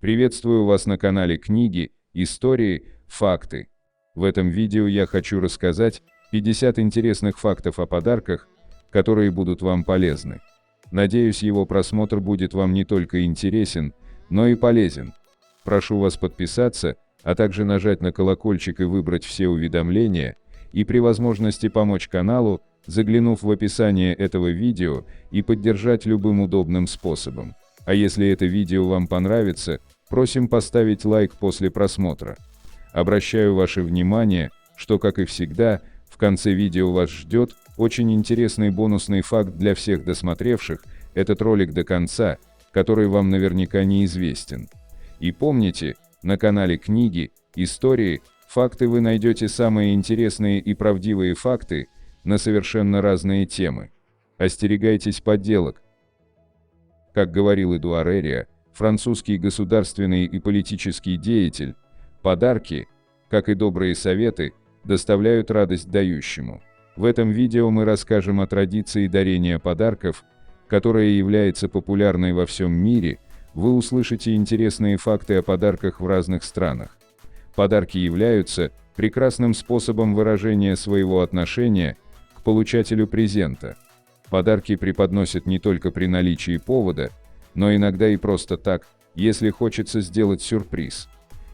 Приветствую вас на канале Книги, Истории, Факты. В этом видео я хочу рассказать 50 интересных фактов о подарках, которые будут вам полезны. Надеюсь, его просмотр будет вам не только интересен, но и полезен. Прошу вас подписаться, а также нажать на колокольчик и выбрать все уведомления, и при возможности помочь каналу, заглянув в описание этого видео, и поддержать любым удобным способом. А если это видео вам понравится, просим поставить лайк после просмотра. Обращаю ваше внимание, что, как и всегда, в конце видео вас ждет очень интересный бонусный факт для всех досмотревших этот ролик до конца, который вам наверняка неизвестен. И помните, на канале Книги, Истории, Факты вы найдете самые интересные и правдивые факты на совершенно разные темы. Остерегайтесь подделок. Как говорил Эдуар Эрия, французский государственный и политический деятель, подарки, как и добрые советы, доставляют радость дающему. В этом видео мы расскажем о традиции дарения подарков, которая является популярной во всем мире. Вы услышите интересные факты о подарках в разных странах. Подарки являются прекрасным способом выражения своего отношения к получателю презента. Подарки преподносят не только при наличии повода, но иногда и просто так, если хочется сделать сюрприз.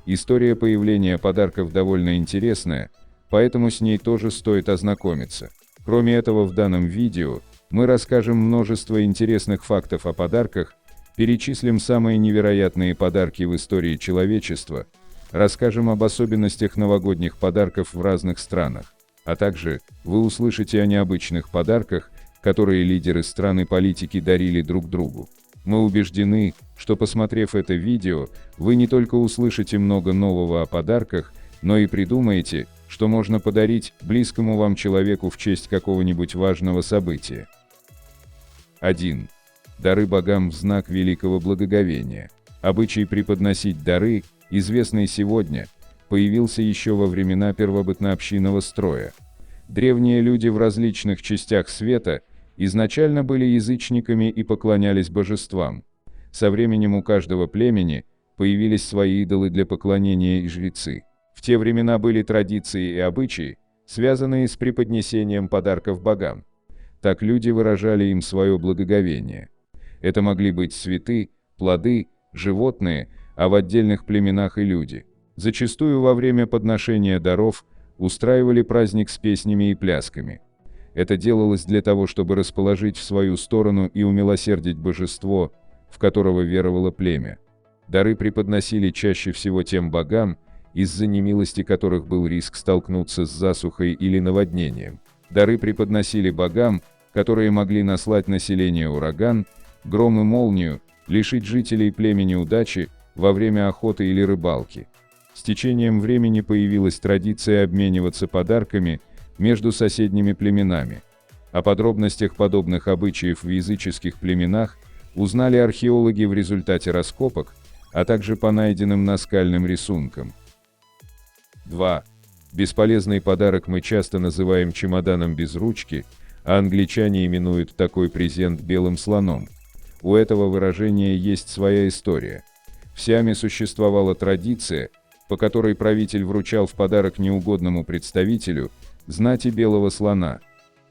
История появления подарков довольно интересная, поэтому с ней тоже стоит ознакомиться. Кроме этого, в данном видео мы расскажем множество интересных фактов о подарках, перечислим самые невероятные подарки в истории человечества, расскажем об особенностях новогодних подарков в разных странах, а также вы услышите о необычных подарках, которые лидеры стран и политики дарили друг другу. Мы убеждены, что, посмотрев это видео, вы не только услышите много нового о подарках, но и придумаете, что можно подарить близкому вам человеку в честь какого-нибудь важного события. 1. Дары богам в знак великого благоговения. Обычай преподносить дары, известный сегодня, появился еще во времена первобытно-общинного строя. Древние люди в различных частях света изначально были язычниками и поклонялись божествам. Со временем у каждого племени появились свои идолы для поклонения и жрецы. В те времена были традиции и обычаи, связанные с преподнесением подарков богам. Так люди выражали им свое благоговение. Это могли быть цветы, плоды, животные, а в отдельных племенах и люди. Зачастую во время подношения даров устраивали праздник с песнями и плясками. Это делалось для того, чтобы расположить в свою сторону и умилосердить божество, в которого веровало племя. Дары преподносили чаще всего тем богам, из-за немилости которых был риск столкнуться с засухой или наводнением. Дары преподносили богам, которые могли наслать население ураган, гром и молнию, лишить жителей племени удачи во время охоты или рыбалки. С течением времени появилась традиция обмениваться подарками между соседними племенами. О подробностях подобных обычаев в языческих племенах узнали археологи в результате раскопок, а также по найденным наскальным рисункам. 2. Бесполезный подарок мы часто называем чемоданом без ручки, а англичане именуют такой презент белым слоном. У этого выражения есть своя история. В Сиаме существовала традиция, по которой правитель вручал в подарок неугодному представителю знати белого слона.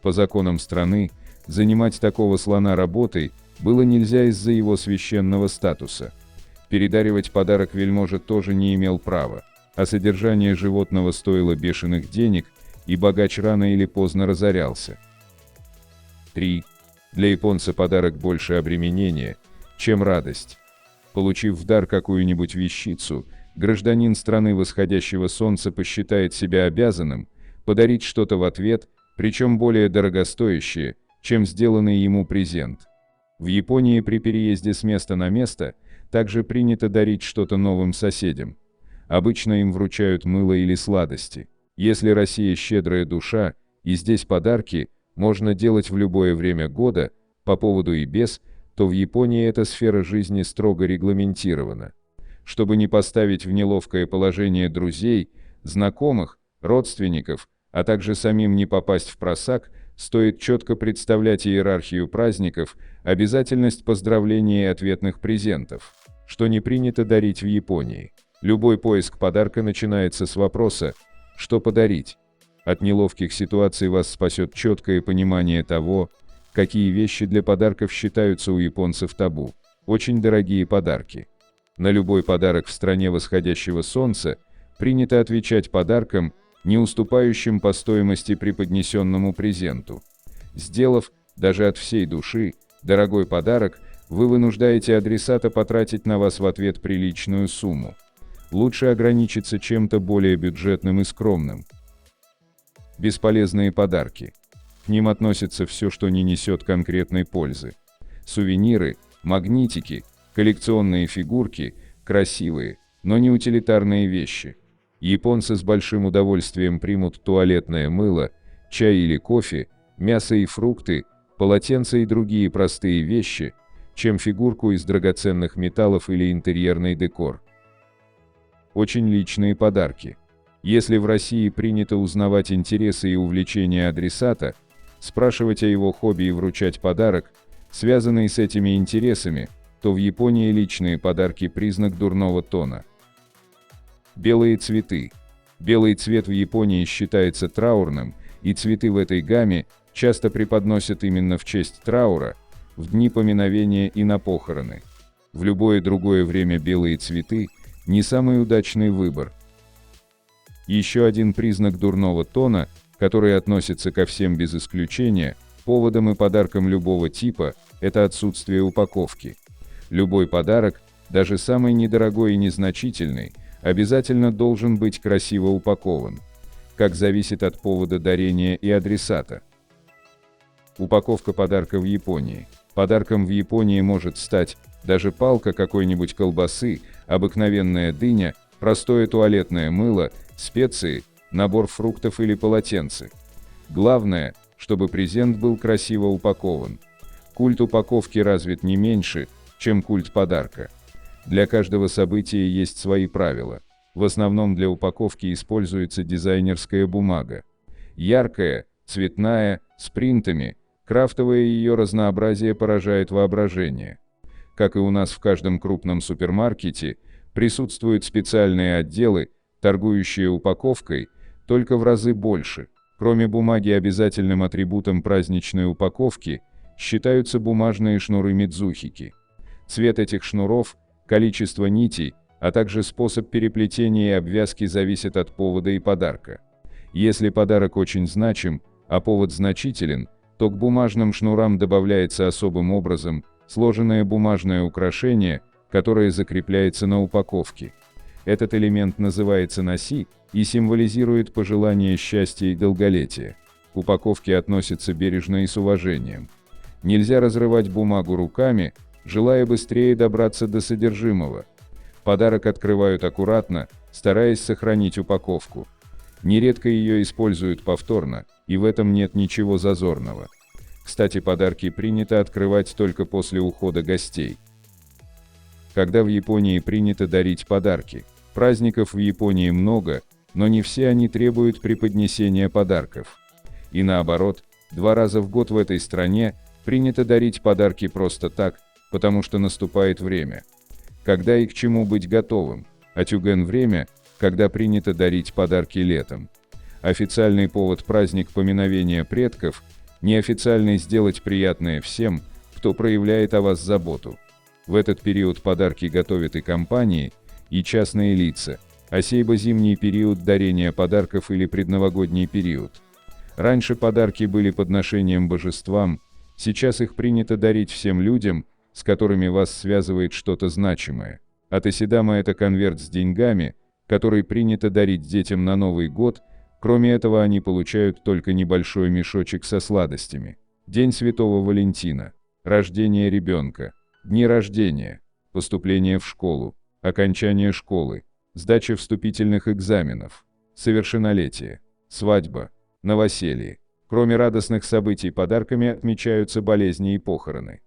По законам страны, занимать такого слона работой было нельзя из-за его священного статуса. Передаривать подарок вельможа тоже не имел права, а содержание животного стоило бешеных денег, и богач рано или поздно разорялся. 3. Для японца подарок больше обременения, чем радость. Получив в дар какую-нибудь вещицу, гражданин страны восходящего солнца посчитает себя обязанным подарить что-то в ответ, причем более дорогостоящее, чем сделанный ему презент. В Японии при переезде с места на место также принято дарить что-то новым соседям. Обычно им вручают мыло или сладости. Если Россия щедрая душа, и здесь подарки можно делать в любое время года, по поводу и без, то в Японии эта сфера жизни строго регламентирована. Чтобы не поставить в неловкое положение друзей, знакомых, родственников, а также самим не попасть в просак, стоит четко представлять иерархию праздников, обязательность поздравлений и ответных презентов. Что не принято дарить в Японии? Любой поиск подарка начинается с вопроса «что подарить?». От неловких ситуаций вас спасет четкое понимание того, какие вещи для подарков считаются у японцев табу. Очень дорогие подарки. На любой подарок в стране восходящего солнца принято отвечать подарком, не уступающим по стоимости преподнесенному презенту. Сделав, даже от всей души, дорогой подарок, вы вынуждаете адресата потратить на вас в ответ приличную сумму. Лучше ограничиться чем-то более бюджетным и скромным. Бесполезные подарки. К ним относится все, что не несет конкретной пользы. Сувениры, магнитики, коллекционные фигурки, красивые, но не утилитарные вещи. Японцы с большим удовольствием примут туалетное мыло, чай или кофе, мясо и фрукты, полотенца и другие простые вещи, чем фигурку из драгоценных металлов или интерьерный декор. Очень личные подарки. Если в России принято узнавать интересы и увлечения адресата, спрашивать о его хобби и вручать подарок, связанный с этими интересами, то в Японии личные подарки – признак дурного тона. Белые цветы. Белый цвет в Японии считается траурным, и цветы в этой гамме часто преподносят именно в честь траура, в дни поминовения и на похороны. В любое другое время белые цветы – не самый удачный выбор. Еще один признак дурного тона, который относится ко всем без исключения, поводам и подаркам любого типа, это отсутствие упаковки. Любой подарок, даже самый недорогой и незначительный, обязательно должен быть красиво упакован. Как зависит от повода дарения и адресата. Упаковка подарка в Японии. Подарком в Японии может стать даже палка какой-нибудь колбасы, обыкновенная дыня, простое туалетное мыло, специи, набор фруктов или полотенце. Главное, чтобы презент был красиво упакован. Культ упаковки развит не меньше, чем культ подарка. Для каждого события есть свои правила. В основном для упаковки используется дизайнерская бумага. Яркая, цветная, с принтами, крафтовое ее разнообразие поражает воображение. Как и у нас в каждом крупном супермаркете, присутствуют специальные отделы, торгующие упаковкой, только в разы больше. Кроме бумаги, обязательным атрибутом праздничной упаковки считаются бумажные шнуры мидзухики. Цвет этих шнуров, количество нитей, а также способ переплетения и обвязки зависят от повода и подарка. Если подарок очень значим, а повод значителен, то к бумажным шнурам добавляется особым образом сложенное бумажное украшение, которое закрепляется на упаковке. Этот элемент называется наси и символизирует пожелание счастья и долголетия. К упаковке относятся бережно и с уважением. Нельзя разрывать бумагу руками, желая быстрее добраться до содержимого. Подарок открывают аккуратно, стараясь сохранить упаковку. Нередко ее используют повторно, и в этом нет ничего зазорного. Кстати, подарки принято открывать только после ухода гостей. Когда в Японии принято дарить подарки? Праздников в Японии много, но не все они требуют преподнесения подарков. И наоборот, 2 раза в год в этой стране принято дарить подарки просто так, потому что наступает время. Когда и к чему быть готовым? Атюген – время, когда принято дарить подарки летом. Официальный повод – праздник поминовения предков, неофициальный – сделать приятное всем, кто проявляет о вас заботу. В этот период подарки готовят и компании, и частные лица, а зимний период дарения подарков или предновогодний период. Раньше подарки были подношением божествам, сейчас их принято дарить всем людям, с которыми вас связывает что-то значимое. Атесидама – это конверт с деньгами, который принято дарить детям на Новый год, кроме этого они получают только небольшой мешочек со сладостями. День Святого Валентина, рождение ребенка, дни рождения, поступление в школу, окончание школы, сдача вступительных экзаменов, совершеннолетие, свадьба, новоселье. Кроме радостных событий подарками отмечаются болезни и похороны.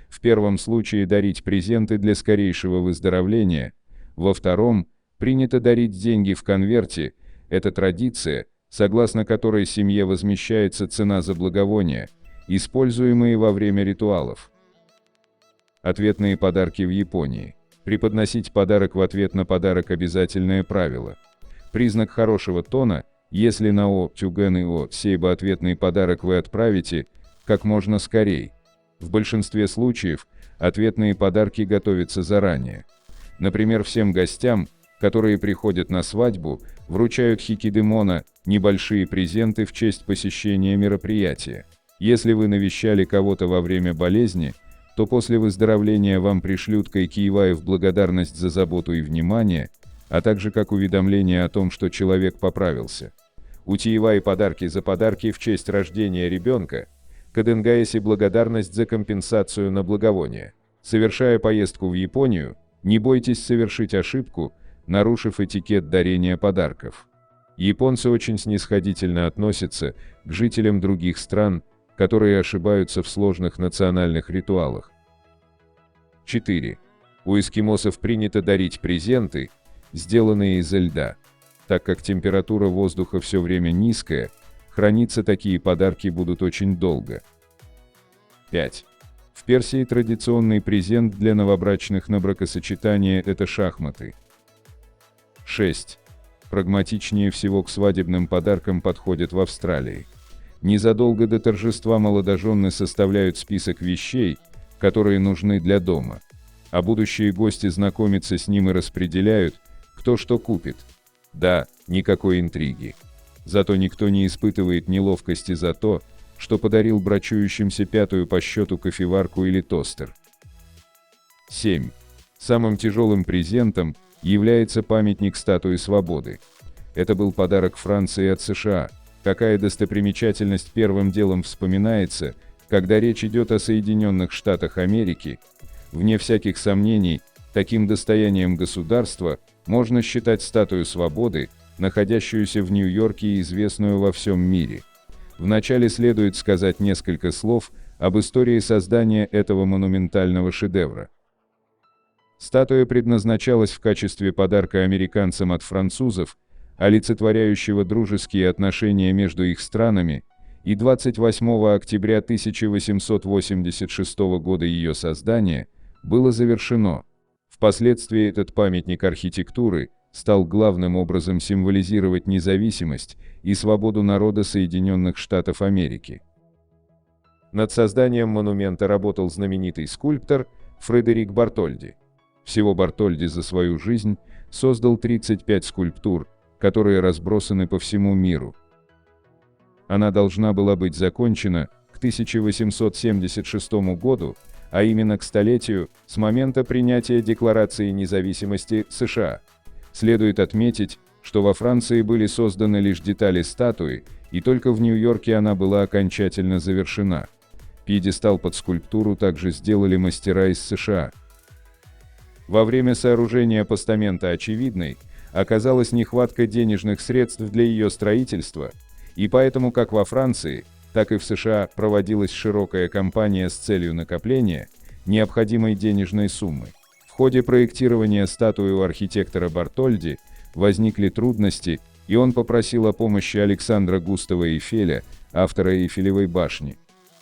В первом случае дарить презенты для скорейшего выздоровления, во втором принято дарить деньги в конверте, это традиция, согласно которой семье возмещается цена за благовония, используемые во время ритуалов. Ответные подарки в Японии. Преподносить подарок в ответ на подарок – обязательное правило. Признак хорошего тона, если на О-Тюген и О-Сейба ответный подарок вы отправите как можно скорее. В большинстве случаев ответные подарки готовятся заранее. Например, всем гостям, которые приходят на свадьбу, вручают хикидемона, небольшие презенты в честь посещения мероприятия. Если вы навещали кого-то во время болезни, то после выздоровления вам пришлют кайкиевай в благодарность за заботу и внимание, а также как уведомление о том, что человек поправился. Утиевай подарки за подарки в честь рождения ребенка, каденгаеси благодарность за компенсацию на благовоние. Совершая поездку в Японию, не бойтесь совершить ошибку, нарушив этикет дарения подарков. Японцы очень снисходительно относятся к жителям других стран, которые ошибаются в сложных национальных ритуалах. 4. У эскимосов принято дарить презенты, сделанные изо льда. Так как температура воздуха все время низкая, храниться такие подарки будут очень долго. 5. В Персии традиционный презент для новобрачных на бракосочетание – это шахматы. 6. Прагматичнее всего к свадебным подаркам подходят в Австралии. Незадолго до торжества молодожены составляют список вещей, которые нужны для дома, а будущие гости знакомятся с ним и распределяют, кто что купит. Да, никакой интриги. Зато никто не испытывает неловкости за то, что подарил брачующимся пятую по счету кофеварку или тостер. 7. Самым тяжелым презентом является памятник статуи свободы. Это был подарок Франции от США. Какая достопримечательность первым делом вспоминается, когда речь идет о Соединенных Штатах Америки? Вне всяких сомнений, таким достоянием государства можно считать статую свободы, находящуюся в Нью-Йорке и известную во всем мире. Вначале следует сказать несколько слов об истории создания этого монументального шедевра. Статуя предназначалась в качестве подарка американцам от французов, олицетворяющего дружеские отношения между их странами, и 28 октября 1886 года ее создание было завершено. Впоследствии этот памятник архитектуры стал главным образом символизировать независимость и свободу народа Соединенных Штатов Америки. Над созданием монумента работал знаменитый скульптор Фредерик Бартольди. Всего Бартольди за свою жизнь создал 35 скульптур, которые разбросаны по всему миру. Она должна была быть закончена к 1876 году, а именно к столетию с момента принятия Декларации независимости США. Следует отметить, что во Франции были созданы лишь детали статуи, и только в Нью-Йорке она была окончательно завершена. Пьедестал под скульптуру также сделали мастера из США. Во время сооружения постамента очевидной оказалась нехватка денежных средств для ее строительства, и поэтому как во Франции, так и в США проводилась широкая кампания с целью накопления необходимой денежной суммы. В ходе проектирования статуи у архитектора Бартольди возникли трудности, и он попросил о помощи Александра Густава Эйфеля, автора Эйфелевой башни.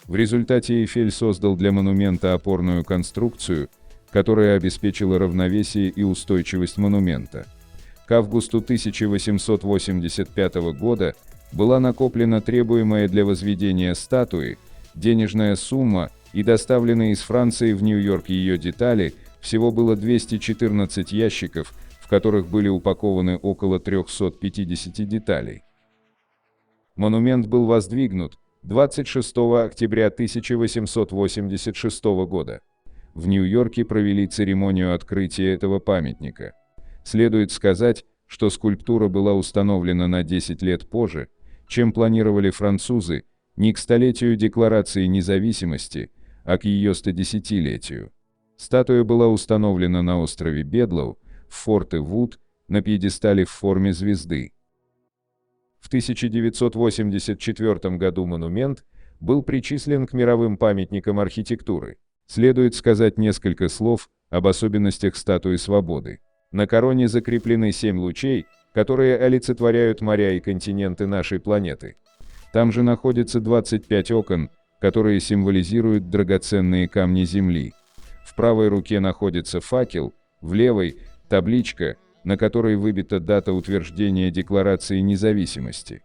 В результате Эйфель создал для монумента опорную конструкцию, которая обеспечила равновесие и устойчивость монумента. К августу 1885 года была накоплена требуемая для возведения статуи денежная сумма, и доставленные из Франции в Нью-Йорк ее детали, всего было 214 ящиков, в которых были упакованы около 350 деталей. Монумент был воздвигнут 26 октября 1886 года. В Нью-Йорке провели церемонию открытия этого памятника. Следует сказать, что скульптура была установлена на 10 лет позже, чем планировали французы, не к столетию Декларации независимости, а к ее 110-летию. Статуя была установлена на острове Бедлоу, в Форте Вуд, на пьедестале в форме звезды. В 1984 году монумент был причислен к мировым памятникам архитектуры. Следует сказать несколько слов об особенностях статуи свободы. На короне закреплены 7 лучей, которые олицетворяют моря и континенты нашей планеты. Там же находится 25 окон, которые символизируют драгоценные камни Земли. В правой руке находится факел, В левой – табличка, на которой выбита дата утверждения Декларации независимости.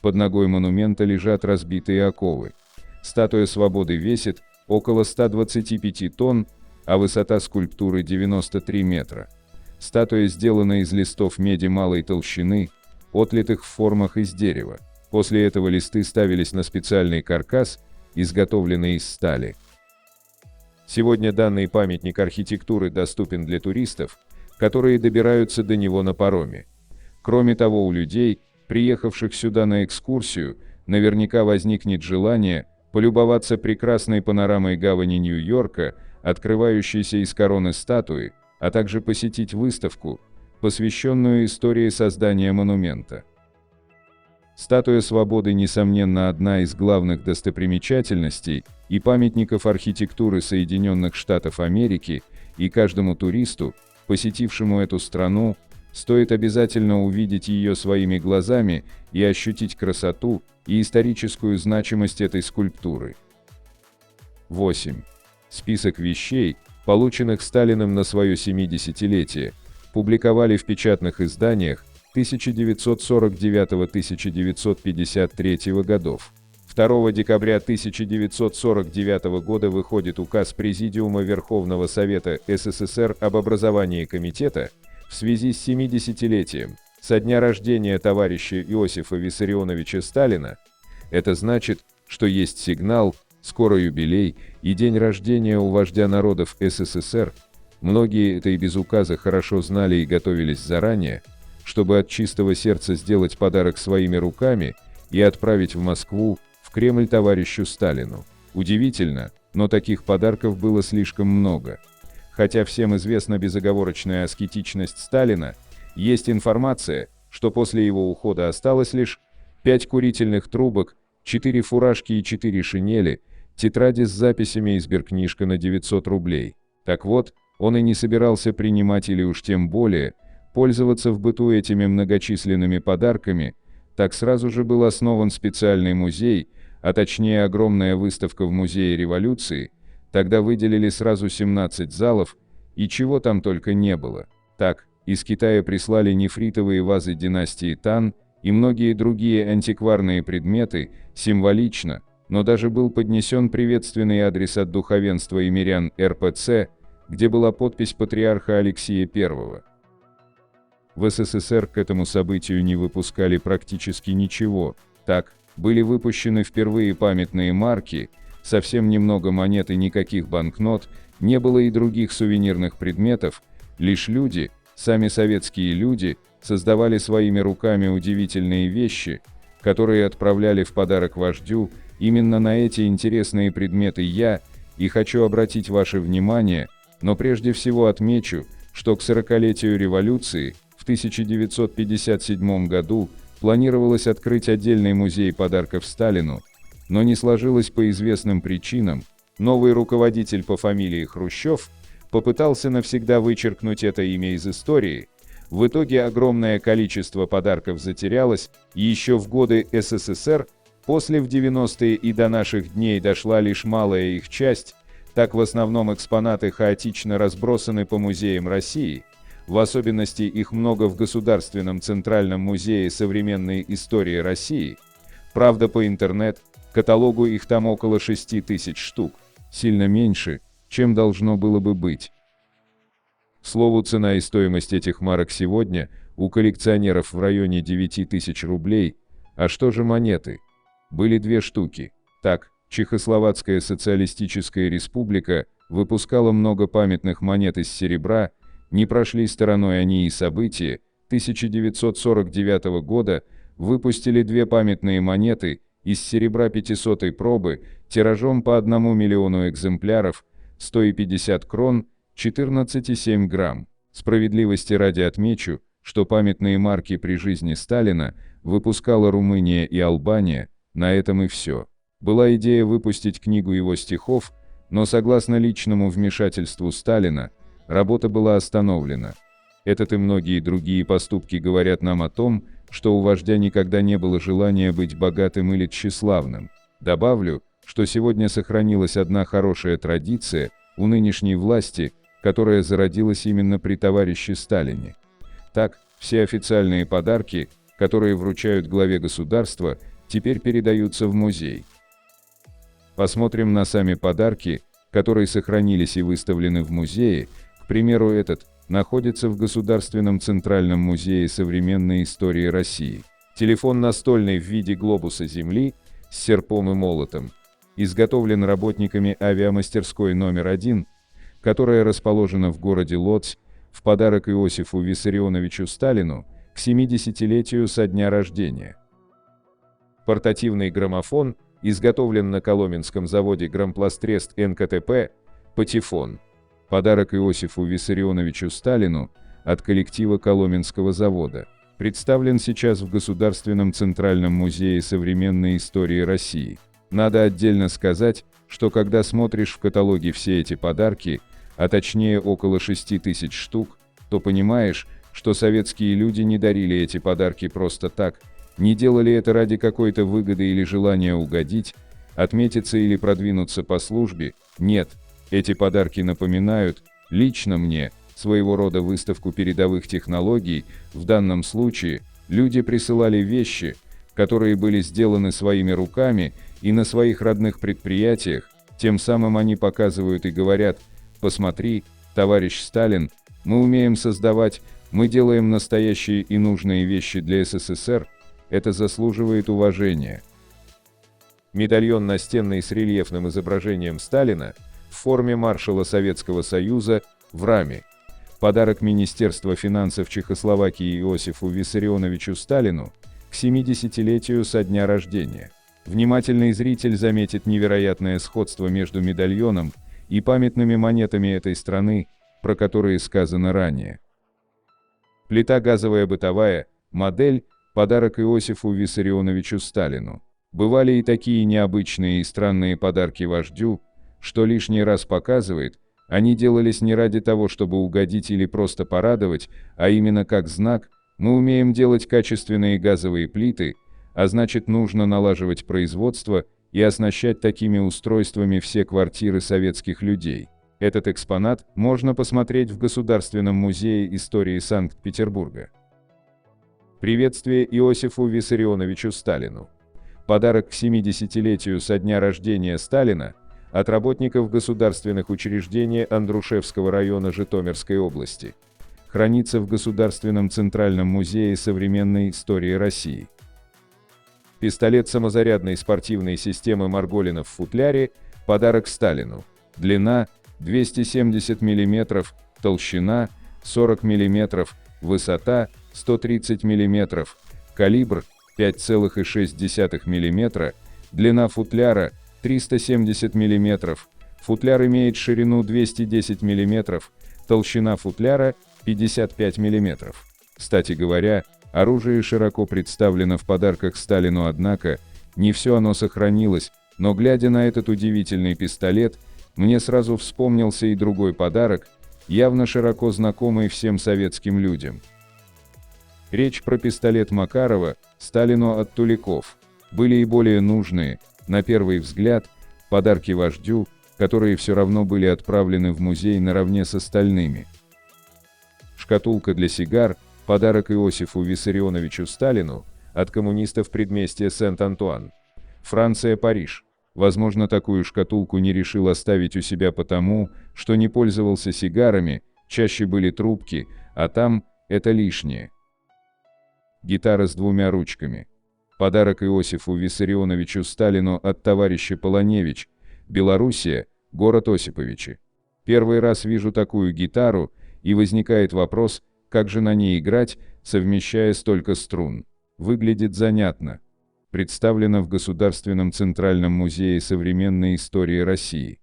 Под ногой монумента лежат разбитые оковы. Статуя Свободы весит около 125 тонн, а высота скульптуры 93 метра. Статуя сделана из листов меди малой толщины, отлитых в формах из дерева. После этого листы ставились на специальный каркас, изготовленный из стали. Сегодня данный памятник архитектуры доступен для туристов, которые добираются до него на пароме. Кроме того, у людей, приехавших сюда на экскурсию, наверняка возникнет желание полюбоваться прекрасной панорамой гавани Нью-Йорка, открывающейся из короны статуи, а также посетить выставку, посвященную истории создания монумента. Статуя Свободы, несомненно, одна из главных достопримечательностей и памятников архитектуры Соединенных Штатов Америки, и каждому туристу, посетившему эту страну, стоит обязательно увидеть ее своими глазами и ощутить красоту и историческую значимость этой скульптуры. 8. Список вещей, полученных Сталиным на свое 70-летие, публиковали в печатных изданиях 1949-1953 годов. 2 декабря 1949 года выходит указ Президиума Верховного Совета СССР об образовании комитета в связи с 70-летием со дня рождения товарища Иосифа Виссарионовича Сталина. Это значит, что есть сигнал, скоро юбилей и день рождения у вождя народов СССР. Многие это и без указа хорошо знали и готовились заранее, чтобы от чистого сердца сделать подарок своими руками и отправить в Москву, в Кремль товарищу Сталину. Удивительно, но таких подарков было слишком много. Хотя всем известна безоговорочная аскетичность Сталина, есть информация, что после его ухода осталось лишь 5 курительных трубок, 4 фуражки и 4 шинели, тетради с записями и сберкнижка на 900 рублей. Так вот, он и не собирался принимать или уж тем более пользоваться в быту этими многочисленными подарками. Так сразу же был основан специальный музей, а точнее огромная выставка в Музее революции. Тогда выделили сразу 17 залов, и чего там только не было. Так, из Китая прислали нефритовые вазы династии Тан и многие другие антикварные предметы, символично, но даже был поднесен приветственный адрес от духовенства и мирян РПЦ, где была подпись патриарха Алексия I. В СССР к этому событию не выпускали практически ничего. Так, были выпущены впервые памятные марки, совсем немного монет и никаких банкнот, не было и других сувенирных предметов, лишь люди, сами советские люди, создавали своими руками удивительные вещи, которые отправляли в подарок вождю. Именно на эти интересные предметы я и хочу обратить ваше внимание, но прежде всего отмечу, что к 40-летию революции в 1957 году планировалось открыть отдельный музей подарков Сталину, но не сложилось по известным причинам. Новый руководитель по фамилии Хрущев попытался навсегда вычеркнуть это имя из истории. В итоге огромное количество подарков затерялось еще в годы СССР, после в 90-е и до наших дней дошла лишь малая их часть. Так в основном экспонаты хаотично разбросаны по музеям России. В особенности их много в Государственном Центральном музее современной истории России. Правда, по интернет-каталогу их там около 6000 штук, сильно меньше, чем должно было бы быть. К слову, цена и стоимость этих марок сегодня у коллекционеров в районе 9000 рублей. А что же монеты? Были 2 штуки. Так, Чехословацкая социалистическая республика выпускала много памятных монет из серебра. Не прошли стороной они и события. 1949 года выпустили 2 памятные монеты из серебра 500-й пробы, тиражом по 1 миллиону экземпляров, 150 крон, 14,7 грамм. Справедливости ради отмечу, что памятные марки при жизни Сталина выпускала Румыния и Албания. На этом и все. Была идея выпустить книгу его стихов, но согласно личному вмешательству Сталина, работа была остановлена. Этот и многие другие поступки говорят нам о том, что у вождя никогда не было желания быть богатым или тщеславным. Добавлю, что сегодня сохранилась одна хорошая традиция у нынешней власти, которая зародилась именно при товарище Сталине. Так, все официальные подарки, которые вручают главе государства, теперь передаются в музей. Посмотрим на сами подарки, которые сохранились и выставлены в музее. К примеру, этот находится в Государственном Центральном музее современной истории России. Телефон настольный в виде глобуса Земли с серпом и молотом. Изготовлен работниками авиамастерской номер 1, которая расположена в городе Лодзь, в подарок Иосифу Виссарионовичу Сталину к 70-летию со дня рождения. Портативный граммофон изготовлен на Коломенском заводе Грампластрест НКТП «Патефон». Подарок Иосифу Виссарионовичу Сталину от коллектива Коломенского завода. Представлен сейчас в Государственном Центральном музее современной истории России. Надо отдельно сказать, что когда смотришь в каталоге все эти подарки, а точнее около 6000 штук, то понимаешь, что советские люди не дарили эти подарки просто так, не делали это ради какой-то выгоды или желания угодить, отметиться или продвинуться по службе. Нет, эти подарки напоминают, лично мне, своего рода выставку передовых технологий. В данном случае люди присылали вещи, которые были сделаны своими руками и на своих родных предприятиях, тем самым они показывают и говорят: посмотри, товарищ Сталин, мы умеем создавать, мы делаем настоящие и нужные вещи для СССР, это заслуживает уважения. Медальон настенный с рельефным изображением Сталина в форме маршала Советского Союза в раме. Подарок Министерства финансов Чехословакии Иосифу Виссарионовичу Сталину к 70-летию со дня рождения. Внимательный зритель заметит невероятное сходство между медальоном и памятными монетами этой страны, про которые сказано ранее. Плита газовая бытовая, модель, подарок Иосифу Виссарионовичу Сталину. Бывали и такие необычные и странные подарки вождю, что лишний раз показывает, они делались не ради того, чтобы угодить или просто порадовать, а именно как знак: мы умеем делать качественные газовые плиты, а значит, нужно налаживать производство и оснащать такими устройствами все квартиры советских людей. Этот экспонат можно посмотреть в Государственном музее истории Санкт-Петербурга. Приветствие Иосифу Виссарионовичу Сталину. Подарок к 70-летию со дня рождения Сталина от работников государственных учреждений Андрушевского района Житомирской области. Хранится в Государственном Центральном музее современной истории России. Пистолет самозарядной спортивной системы Марголина в футляре, подарок Сталину. Длина 270 мм, толщина 40 мм, высота 130 мм, калибр 5,6 мм, длина футляра 370 мм, футляр имеет ширину 210 мм, толщина футляра 55 мм. Кстати говоря, оружие широко представлено в подарках Сталину, однако не все оно сохранилось, но глядя на этот удивительный пистолет, мне сразу вспомнился и другой подарок, явно широко знакомый всем советским людям. Речь про пистолет Макарова Сталину от Туликов. Были и более нужные, на первый взгляд, подарки вождю, которые все равно были отправлены в музей наравне с остальными. Шкатулка для сигар, подарок Иосифу Виссарионовичу Сталину от коммунистов предместья Сент-Антуан. Франция, Париж. Возможно, такую шкатулку не решил оставить у себя потому, что не пользовался сигарами, чаще были трубки, а там это лишнее. Гитара с двумя ручками. Подарок Иосифу Виссарионовичу Сталину от товарища Полоневич, Белоруссия, город Осиповичи. Первый раз вижу такую гитару, и возникает вопрос, как же на ней играть, совмещая столько струн. Выглядит занятно. Представлено в Государственном Центральном музее современной истории России.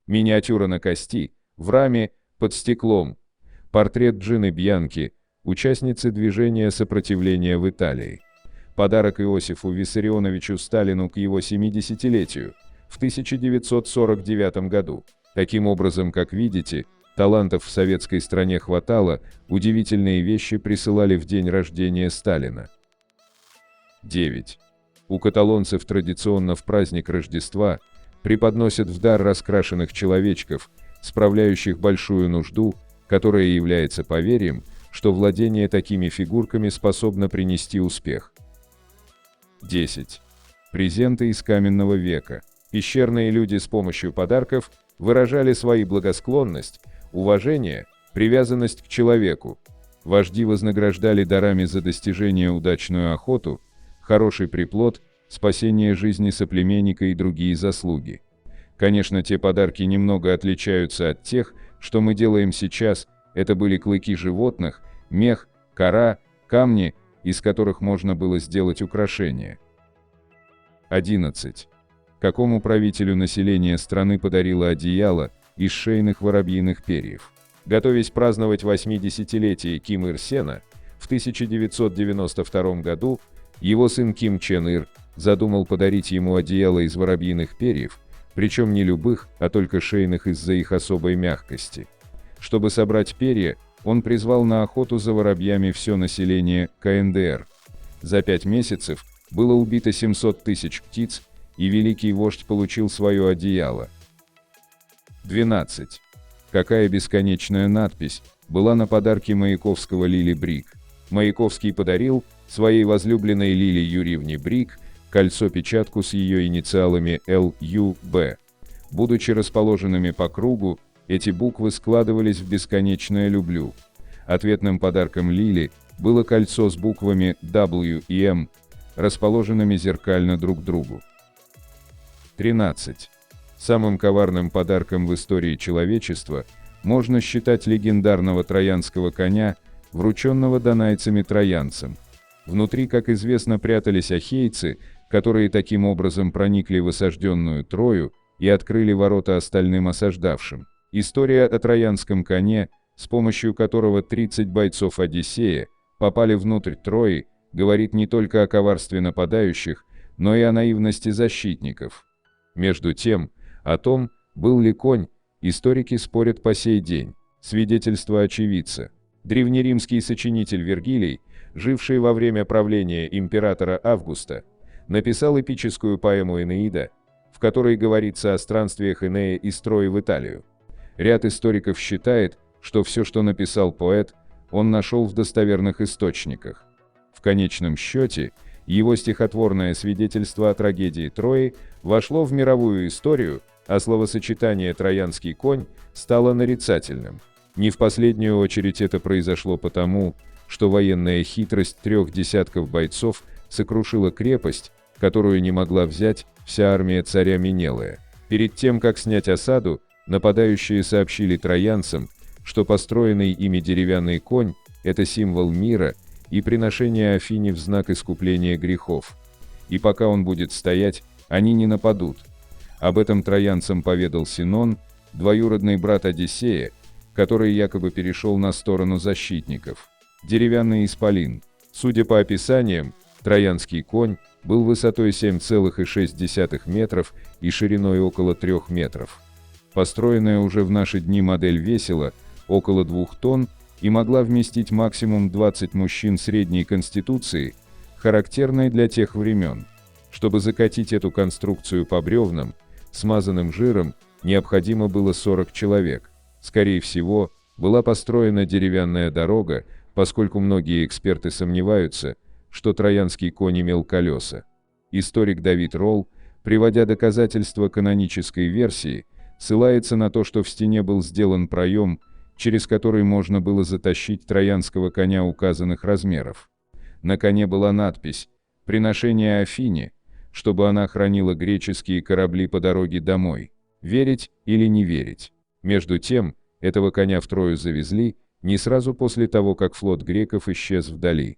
Миниатюра на кости, в раме, под стеклом. Портрет Джины Бьянки, участницы движения сопротивления в Италии. Подарок Иосифу Виссарионовичу Сталину к его 70-летию в 1949 году. Таким образом, как видите, талантов в советской стране хватало, удивительные вещи присылали в день рождения Сталина. 9. У каталонцев традиционно в праздник Рождества преподносят в дар раскрашенных человечков, справляющих большую нужду, которая является поверьем, что владение такими фигурками способно принести успех. 10. Презенты из каменного века. Пещерные люди с помощью подарков выражали свои благосклонность, уважение, привязанность к человеку. Вожди вознаграждали дарами за достижение удачную охоту, хороший приплод, спасение жизни соплеменника и другие заслуги. Конечно, те подарки немного отличаются от тех, что мы делаем сейчас. Это были клыки животных, мех, кора, камни, из которых можно было сделать украшения. 11. Какому правителю население страны подарило одеяло из шейных воробьиных перьев? Готовясь праздновать 80-летие Ким Ир Сена, в 1992 году его сын Ким Чен Ир задумал подарить ему одеяло из воробьиных перьев, причем не любых, а только шейных из-за их особой мягкости. Чтобы собрать перья, он призвал на охоту за воробьями все население КНДР. За 5 месяцев было убито 700 тысяч птиц, и великий вождь получил свое одеяло. 12. Какая бесконечная надпись была на подарке Маяковского Лили Брик? Маяковский подарил своей возлюбленной Лиле Юрьевне Брик кольцо-печатку с ее инициалами ЛЮБ. Будучи расположенными по кругу, эти буквы складывались в бесконечное «люблю». Ответным подарком Лили было кольцо с буквами W и M, расположенными зеркально друг к другу. 13. Самым коварным подарком в истории человечества можно считать легендарного троянского коня, врученного донайцами троянцам. Внутри, как известно, прятались ахейцы, которые таким образом проникли в осажденную Трою и открыли ворота остальным осаждавшим. История о троянском коне, с помощью которого 30 бойцов Одиссея попали внутрь Трои, говорит не только о коварстве нападающих, но и о наивности защитников. Между тем, о том, был ли конь, историки спорят по сей день. Свидетельство очевидца. Древнеримский сочинитель Вергилий, живший во время правления императора Августа, написал эпическую поэму «Энеида», в которой говорится о странствиях Энея из Трои в Италию. Ряд историков считает, что все, что написал поэт, он нашел в достоверных источниках. В конечном счете, его стихотворное свидетельство о трагедии Трои вошло в мировую историю, а словосочетание «троянский конь» стало нарицательным. Не в последнюю очередь это произошло потому, что военная хитрость 3 десятков бойцов сокрушила крепость, которую не могла взять вся армия царя Менелая. Перед тем, как снять осаду, нападающие сообщили троянцам, что построенный ими деревянный конь – это символ мира и приношение Афине в знак искупления грехов. И пока он будет стоять, они не нападут. Об этом троянцам поведал Синон, двоюродный брат Одиссея, который якобы перешел на сторону защитников. Деревянный исполин. Судя по описаниям, троянский конь был высотой 7,6 метров и шириной около 3 метров. Построенная уже в наши дни модель весила около 2 тонн и могла вместить максимум 20 мужчин средней конституции, характерной для тех времен. Чтобы закатить эту конструкцию по бревнам, смазанным жиром, необходимо было 40 человек. Скорее всего, была построена деревянная дорога, поскольку многие эксперты сомневаются, что троянский конь имел колеса. Историк Давид Ролл, приводя доказательства канонической версии, ссылается на то, что в стене был сделан проем, через который можно было затащить троянского коня указанных размеров. На коне была надпись «Приношение Афине», чтобы она хранила греческие корабли по дороге домой. Верить или не верить? Между тем, этого коня в Трою завезли не сразу после того, как флот греков исчез вдали.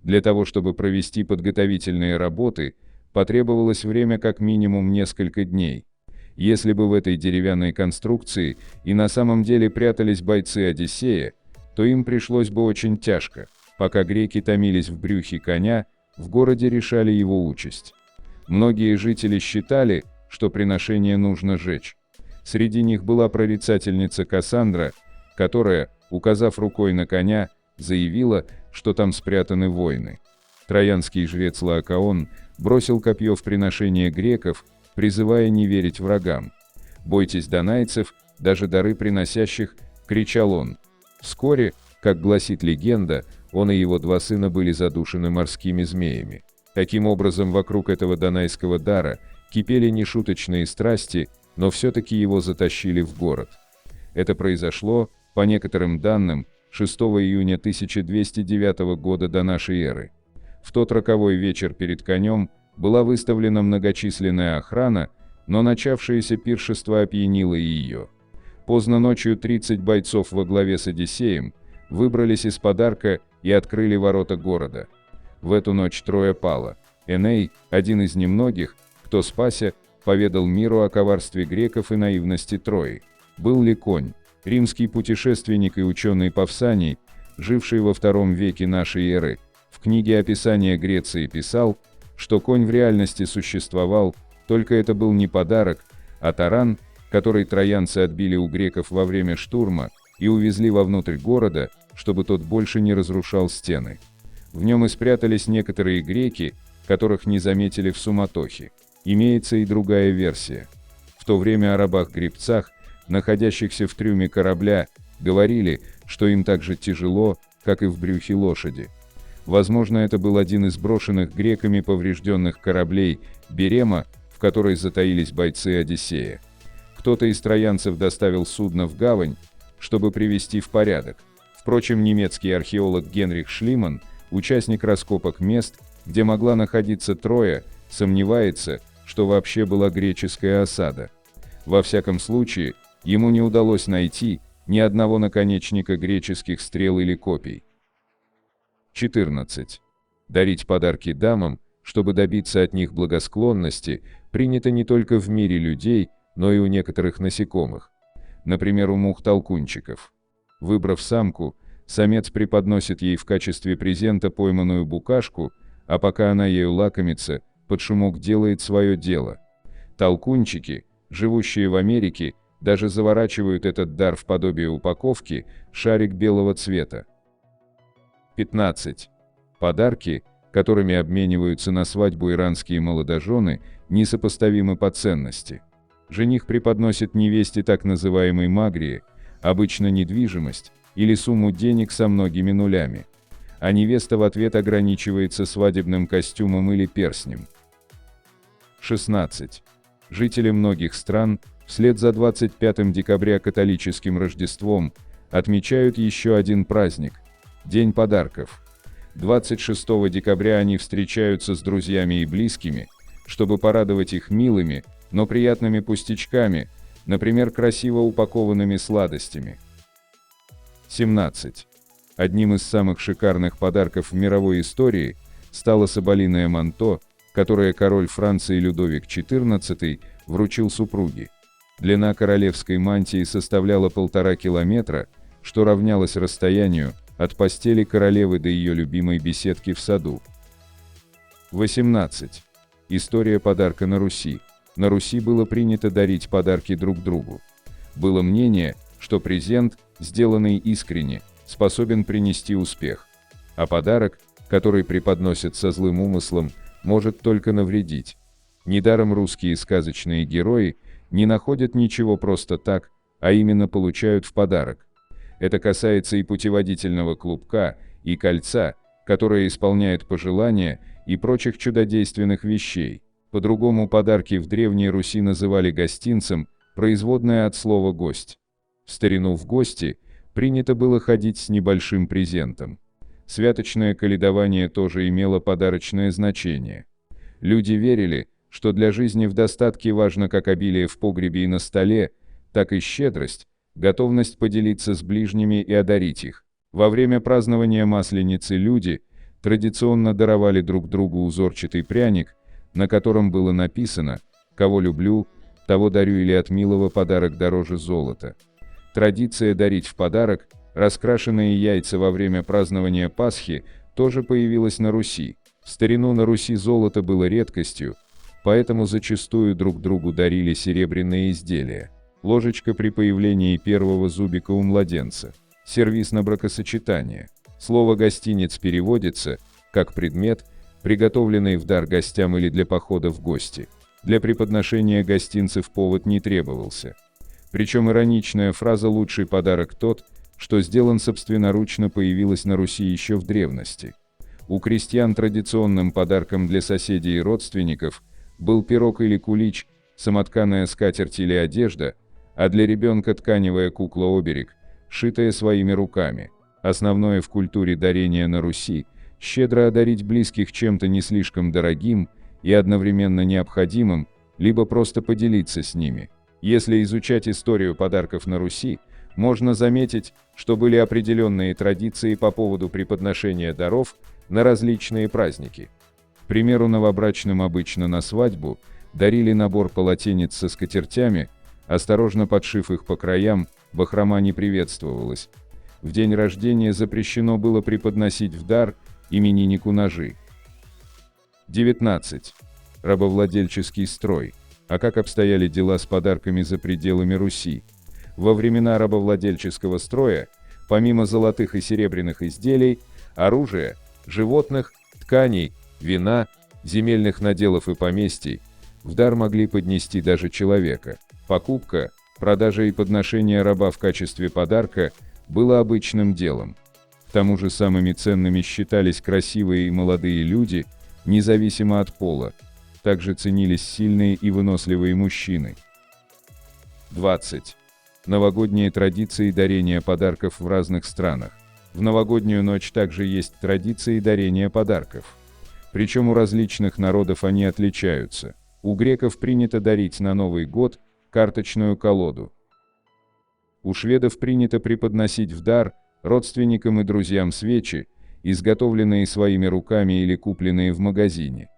Для того, чтобы провести подготовительные работы, потребовалось время как минимум несколько дней. Если бы в этой деревянной конструкции и на самом деле прятались бойцы Одиссея, то им пришлось бы очень тяжко. Пока греки томились в брюхе коня, в городе решали его участь. Многие жители считали, что приношение нужно сжечь. Среди них была прорицательница Кассандра, которая, указав рукой на коня, заявила, что там спрятаны воины. Троянский жрец Лаокоон бросил копье в приношение греков, призывая не верить врагам. «Бойтесь донайцев, даже дары приносящих, кричал он. Вскоре, как гласит легенда, он и его два сына были задушены морскими змеями. Таким образом, вокруг этого донайского дара кипели нешуточные страсти, но все-таки его затащили в город. Это произошло, по некоторым данным, 6 июня 1209 года до нашей эры. В тот роковой вечер перед конем была выставлена многочисленная охрана, но начавшееся пиршество опьянило и ее. Поздно ночью 30 бойцов во главе с Одиссеем выбрались из подарка и открыли ворота города. В эту ночь трое пало. Эней, один из немногих, кто спася, поведал миру о коварстве греков и наивности Трои. Был ли конь? Римский путешественник и ученый Павсаний, живший во II веке нашей эры, в книге «Описание Греции» писал, что конь в реальности существовал, только это был не подарок, а таран, который троянцы отбили у греков во время штурма и увезли вовнутрь города, чтобы тот больше не разрушал стены. В нем и спрятались некоторые греки, которых не заметили в суматохе. Имеется и другая версия. В то время о рабах-гребцах, находящихся в трюме корабля, говорили, что им так же тяжело, как и в брюхе лошади. Возможно, это был один из брошенных греками поврежденных кораблей Берема, в которой затаились бойцы Одиссея. Кто-то из троянцев доставил судно в гавань, чтобы привести в порядок. Впрочем, немецкий археолог Генрих Шлиман, участник раскопок мест, где могла находиться Троя, сомневается, что вообще была греческая осада. Во всяком случае, ему не удалось найти ни одного наконечника греческих стрел или копий. 14. Дарить подарки дамам, чтобы добиться от них благосклонности, принято не только в мире людей, но и у некоторых насекомых. Например, у мух-толкунчиков. Выбрав самку, самец преподносит ей в качестве презента пойманную букашку, а пока она ею лакомится, под шумок делает свое дело. Толкунчики, живущие в Америке, даже заворачивают этот дар в подобие упаковки, шарик белого цвета. 15. Подарки, которыми обмениваются на свадьбу иранские молодожены, несопоставимы по ценности. Жених преподносит невесте так называемой магрии, обычно недвижимость, или сумму денег со многими нулями, а невеста в ответ ограничивается свадебным костюмом или перстнем. 16. Жители многих стран, вслед за 25 декабря католическим Рождеством, отмечают еще один праздник – День подарков. 26 декабря они встречаются с друзьями и близкими, чтобы порадовать их милыми, но приятными пустячками, например, красиво упакованными сладостями. 17. Одним из самых шикарных подарков в мировой истории стало соболиное манто, которое король Франции Людовик XIV вручил супруге. Длина королевской мантии составляла 1,5 километра, что равнялось расстоянию от постели королевы до ее любимой беседки в саду. 18. История подарка на Руси. На Руси было принято дарить подарки друг другу. Было мнение, что презент, сделанный искренне, способен принести успех, а подарок, который преподносят со злым умыслом, может только навредить. Недаром русские сказочные герои не находят ничего просто так, а именно получают в подарок. Это касается и путеводительного клубка, и кольца, которое исполняет пожелания, и прочих чудодейственных вещей. По-другому подарки в Древней Руси называли гостинцем, производное от слова «гость». В старину в гости принято было ходить с небольшим презентом. Святочное каледование тоже имело подарочное значение. Люди верили, что для жизни в достатке важно как обилие в погребе и на столе, так и щедрость, готовность поделиться с ближними и одарить их. Во время празднования Масленицы люди традиционно даровали друг другу узорчатый пряник, на котором было написано «Кого люблю, того дарю» или «От милого подарок дороже золота». Традиция дарить в подарок раскрашенные яйца во время празднования Пасхи тоже появилась на Руси. В старину на Руси золото было редкостью, поэтому зачастую друг другу дарили серебряные изделия. Ложечка при появлении первого зубика у младенца. Сервиз на бракосочетание. Слово «гостинец» переводится как предмет, приготовленный в дар гостям или для похода в гости. Для преподношения гостинцев повод не требовался. Причем ироничная фраза «лучший подарок тот, что сделан собственноручно» появилась на Руси еще в древности. У крестьян традиционным подарком для соседей и родственников был пирог или кулич, самотканая скатерть или одежда, а для ребенка тканевая кукла-оберег, шитая своими руками. Основное в культуре дарения на Руси – щедро одарить близких чем-то не слишком дорогим и одновременно необходимым, либо просто поделиться с ними. Если изучать историю подарков на Руси, можно заметить, что были определенные традиции по поводу преподношения даров на различные праздники. К примеру, новобрачным обычно на свадьбу дарили набор полотенец со скатертями, осторожно подшив их по краям, бахрома не приветствовалась. В день рождения запрещено было преподносить в дар имениннику ножи. 19. Рабовладельческий строй. А как обстояли дела с подарками за пределами Руси? Во времена рабовладельческого строя, помимо золотых и серебряных изделий, оружия, животных, тканей, вина, земельных наделов и поместий, в дар могли поднести даже человека. Покупка, продажа и подношение раба в качестве подарка было обычным делом. К тому же самыми ценными считались красивые и молодые люди, независимо от пола. Также ценились сильные и выносливые мужчины. 20. Новогодние традиции дарения подарков в разных странах. В новогоднюю ночь также есть традиции дарения подарков. Причем у различных народов они отличаются. У греков принято дарить на Новый год карточную колоду. У шведов принято преподносить в дар родственникам и друзьям свечи, изготовленные своими руками или купленные в магазине.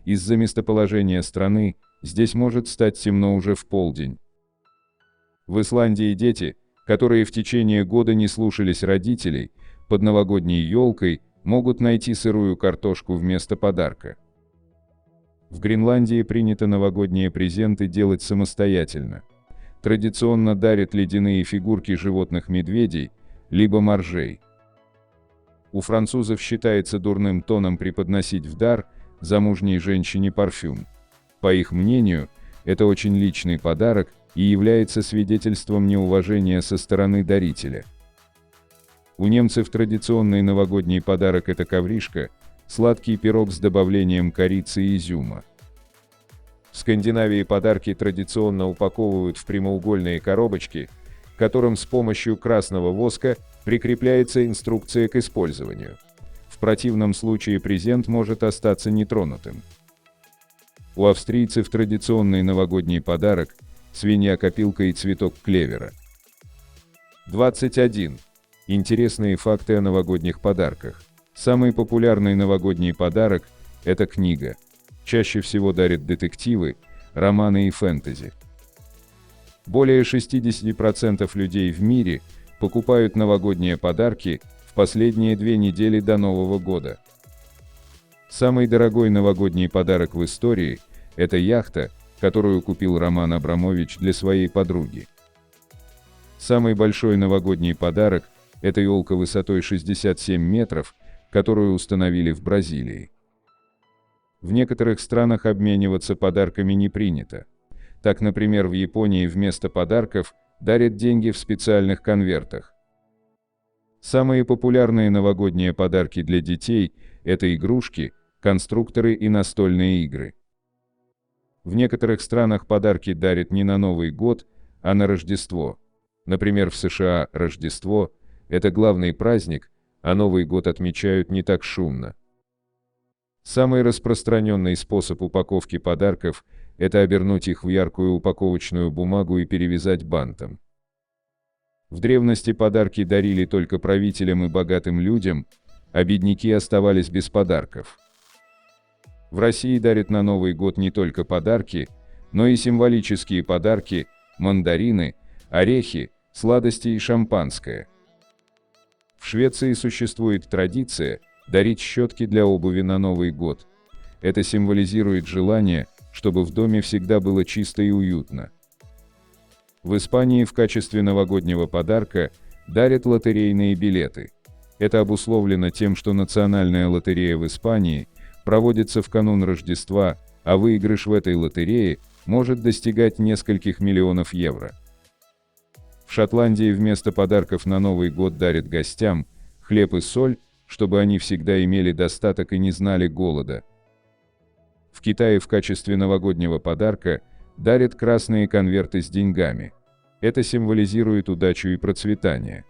Из-за местоположения страны здесь может стать темно уже в полдень. В Исландии дети, которые в течение года не слушались родителей, под новогодней елкой могут найти сырую картошку вместо подарка. В Гренландии принято новогодние презенты делать самостоятельно. Традиционно дарят ледяные фигурки животных-медведей, либо моржей. У французов считается дурным тоном преподносить в дар замужней женщине парфюм. По их мнению, это очень личный подарок и является свидетельством неуважения со стороны дарителя. У немцев традиционный новогодний подарок – это ковришка, сладкий пирог с добавлением корицы и изюма. В Скандинавии подарки традиционно упаковывают в прямоугольные коробочки, к которым с помощью красного воска прикрепляется инструкция к использованию. В противном случае презент может остаться нетронутым. У австрийцев традиционный новогодний подарок – свинья-копилка и цветок клевера. 21. Интересные факты о новогодних подарках. Самый популярный новогодний подарок – это книга. Чаще всего дарят детективы, романы и фэнтези. Более 60% людей в мире покупают новогодние подарки в последние 2 недели до Нового года. Самый дорогой новогодний подарок в истории – это яхта, которую купил Роман Абрамович для своей подруги. Самый большой новогодний подарок – это елка высотой 67 метров, которую установили в Бразилии. В некоторых странах обмениваться подарками не принято. Так, например, в Японии вместо подарков дарят деньги в специальных конвертах. Самые популярные новогодние подарки для детей – это игрушки, конструкторы и настольные игры. В некоторых странах подарки дарят не на Новый год, а на Рождество. Например, в США Рождество – это главный праздник, а Новый год отмечают не так шумно. Самый распространенный способ упаковки подарков – это обернуть их в яркую упаковочную бумагу и перевязать бантом. В древности подарки дарили только правителям и богатым людям, а бедняки оставались без подарков. В России дарят на Новый год не только подарки, но и символические подарки – мандарины, орехи, сладости и шампанское. В Швеции существует традиция дарить щетки для обуви на Новый год. Это символизирует желание, чтобы в доме всегда было чисто и уютно. В Испании в качестве новогоднего подарка дарят лотерейные билеты. Это обусловлено тем, что национальная лотерея в Испании проводится в канун Рождества, а выигрыш в этой лотерее может достигать нескольких миллионов евро. В Шотландии вместо подарков на Новый год дарят гостям хлеб и соль, чтобы они всегда имели достаток и не знали голода. В Китае в качестве новогоднего подарка дарят красные конверты с деньгами. Это символизирует удачу и процветание.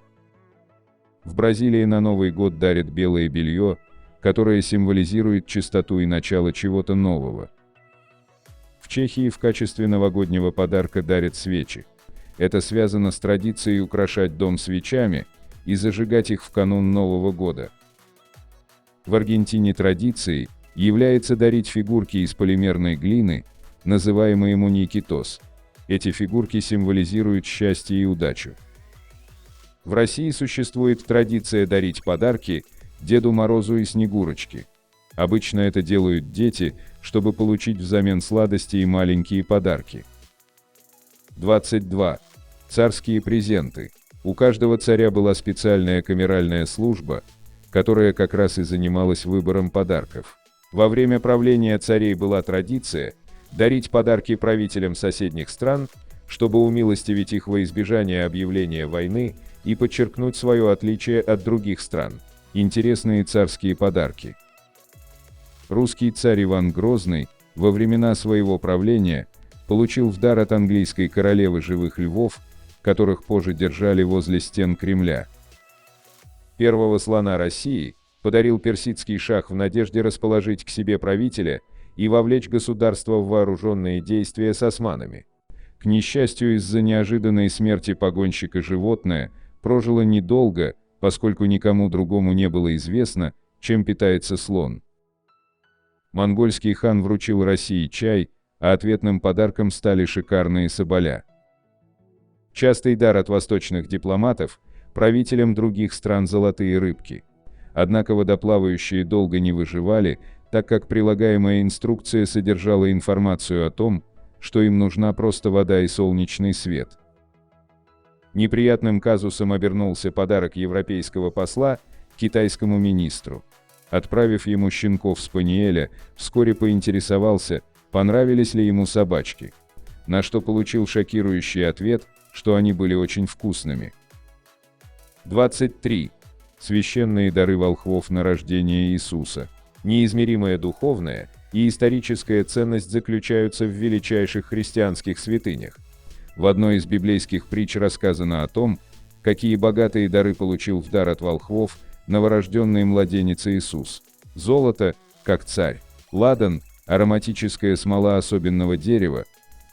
В Бразилии на Новый год дарят белое белье, которое символизирует чистоту и начало чего-то нового. В Чехии в качестве новогоднего подарка дарят свечи. Это связано с традицией украшать дом свечами и зажигать их в канун Нового года. В Аргентине традицией является дарить фигурки из полимерной глины, называемые муньекитос. Эти фигурки символизируют счастье и удачу. В России существует традиция дарить подарки Деду Морозу и Снегурочке. Обычно это делают дети, чтобы получить взамен сладости и маленькие подарки. 22. Царские презенты. У каждого царя была специальная камеральная служба, которая как раз и занималась выбором подарков. Во время правления царей была традиция дарить подарки правителям соседних стран, чтобы умилостивить их во избежание объявления войны и подчеркнуть свое отличие от других стран. Интересные царские подарки. Русский царь Иван Грозный во времена своего правления получил в дар от английской королевы живых львов, которых позже держали возле стен Кремля. Первого слона России подарил персидский шах в надежде расположить к себе правителя и вовлечь государство в вооруженные действия с османами. К несчастью, из-за неожиданной смерти погонщика животное прожило недолго, поскольку никому другому не было известно, чем питается слон. Монгольский хан вручил России чай, а ответным подарком стали шикарные соболя. Частый дар от восточных дипломатов – правителям других стран золотые рыбки. Однако водоплавающие долго не выживали, так как прилагаемая инструкция содержала информацию о том, что им нужна просто вода и солнечный свет. Неприятным казусом обернулся подарок европейского посла китайскому министру. Отправив ему щенков-спаниеля, вскоре поинтересовался, понравились ли ему собачки, на что получил шокирующий ответ, что они были очень вкусными. 23. Священные дары волхвов на рождение Иисуса. Неизмеримая духовная и историческая ценность заключаются в величайших христианских святынях. В одной из библейских притч рассказано о том, какие богатые дары получил в дар от волхвов новорожденный младенец Иисус. Золото, как царь; ладан, ароматическая смола особенного дерева,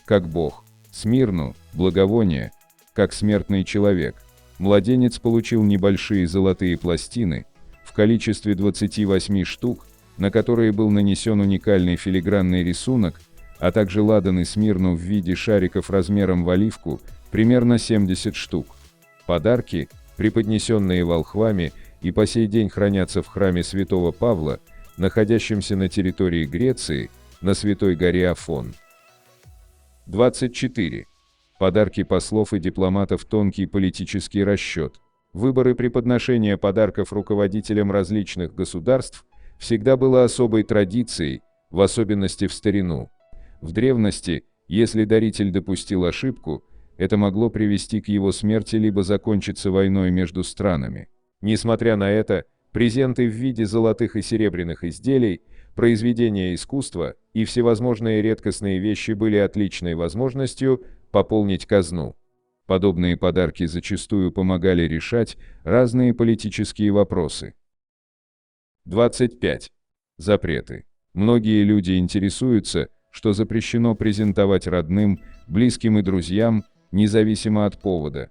как Бог; смирну, благовоние, как смертный человек. Младенец получил небольшие золотые пластины в количестве 28 штук, на которые был нанесен уникальный филигранный рисунок, а также ладан и смирну в виде шариков размером в оливку, примерно 70 штук. Подарки, преподнесенные волхвами, и по сей день хранятся в храме святого Павла, находящемся на территории Греции, на Святой горе Афон. 24. Подарки послов и дипломатов – тонкий политический расчет. Выбор и преподношение подарков руководителям различных государств всегда было особой традицией, в особенности в старину. В древности, если даритель допустил ошибку, это могло привести к его смерти либо закончиться войной между странами. Несмотря на это, презенты в виде золотых и серебряных изделий, произведения искусства и всевозможные редкостные вещи были отличной возможностью пополнить казну. Подобные подарки зачастую помогали решать разные политические вопросы. 25. Запреты. Многие люди интересуются, что запрещено презентовать родным, близким и друзьям, независимо от повода.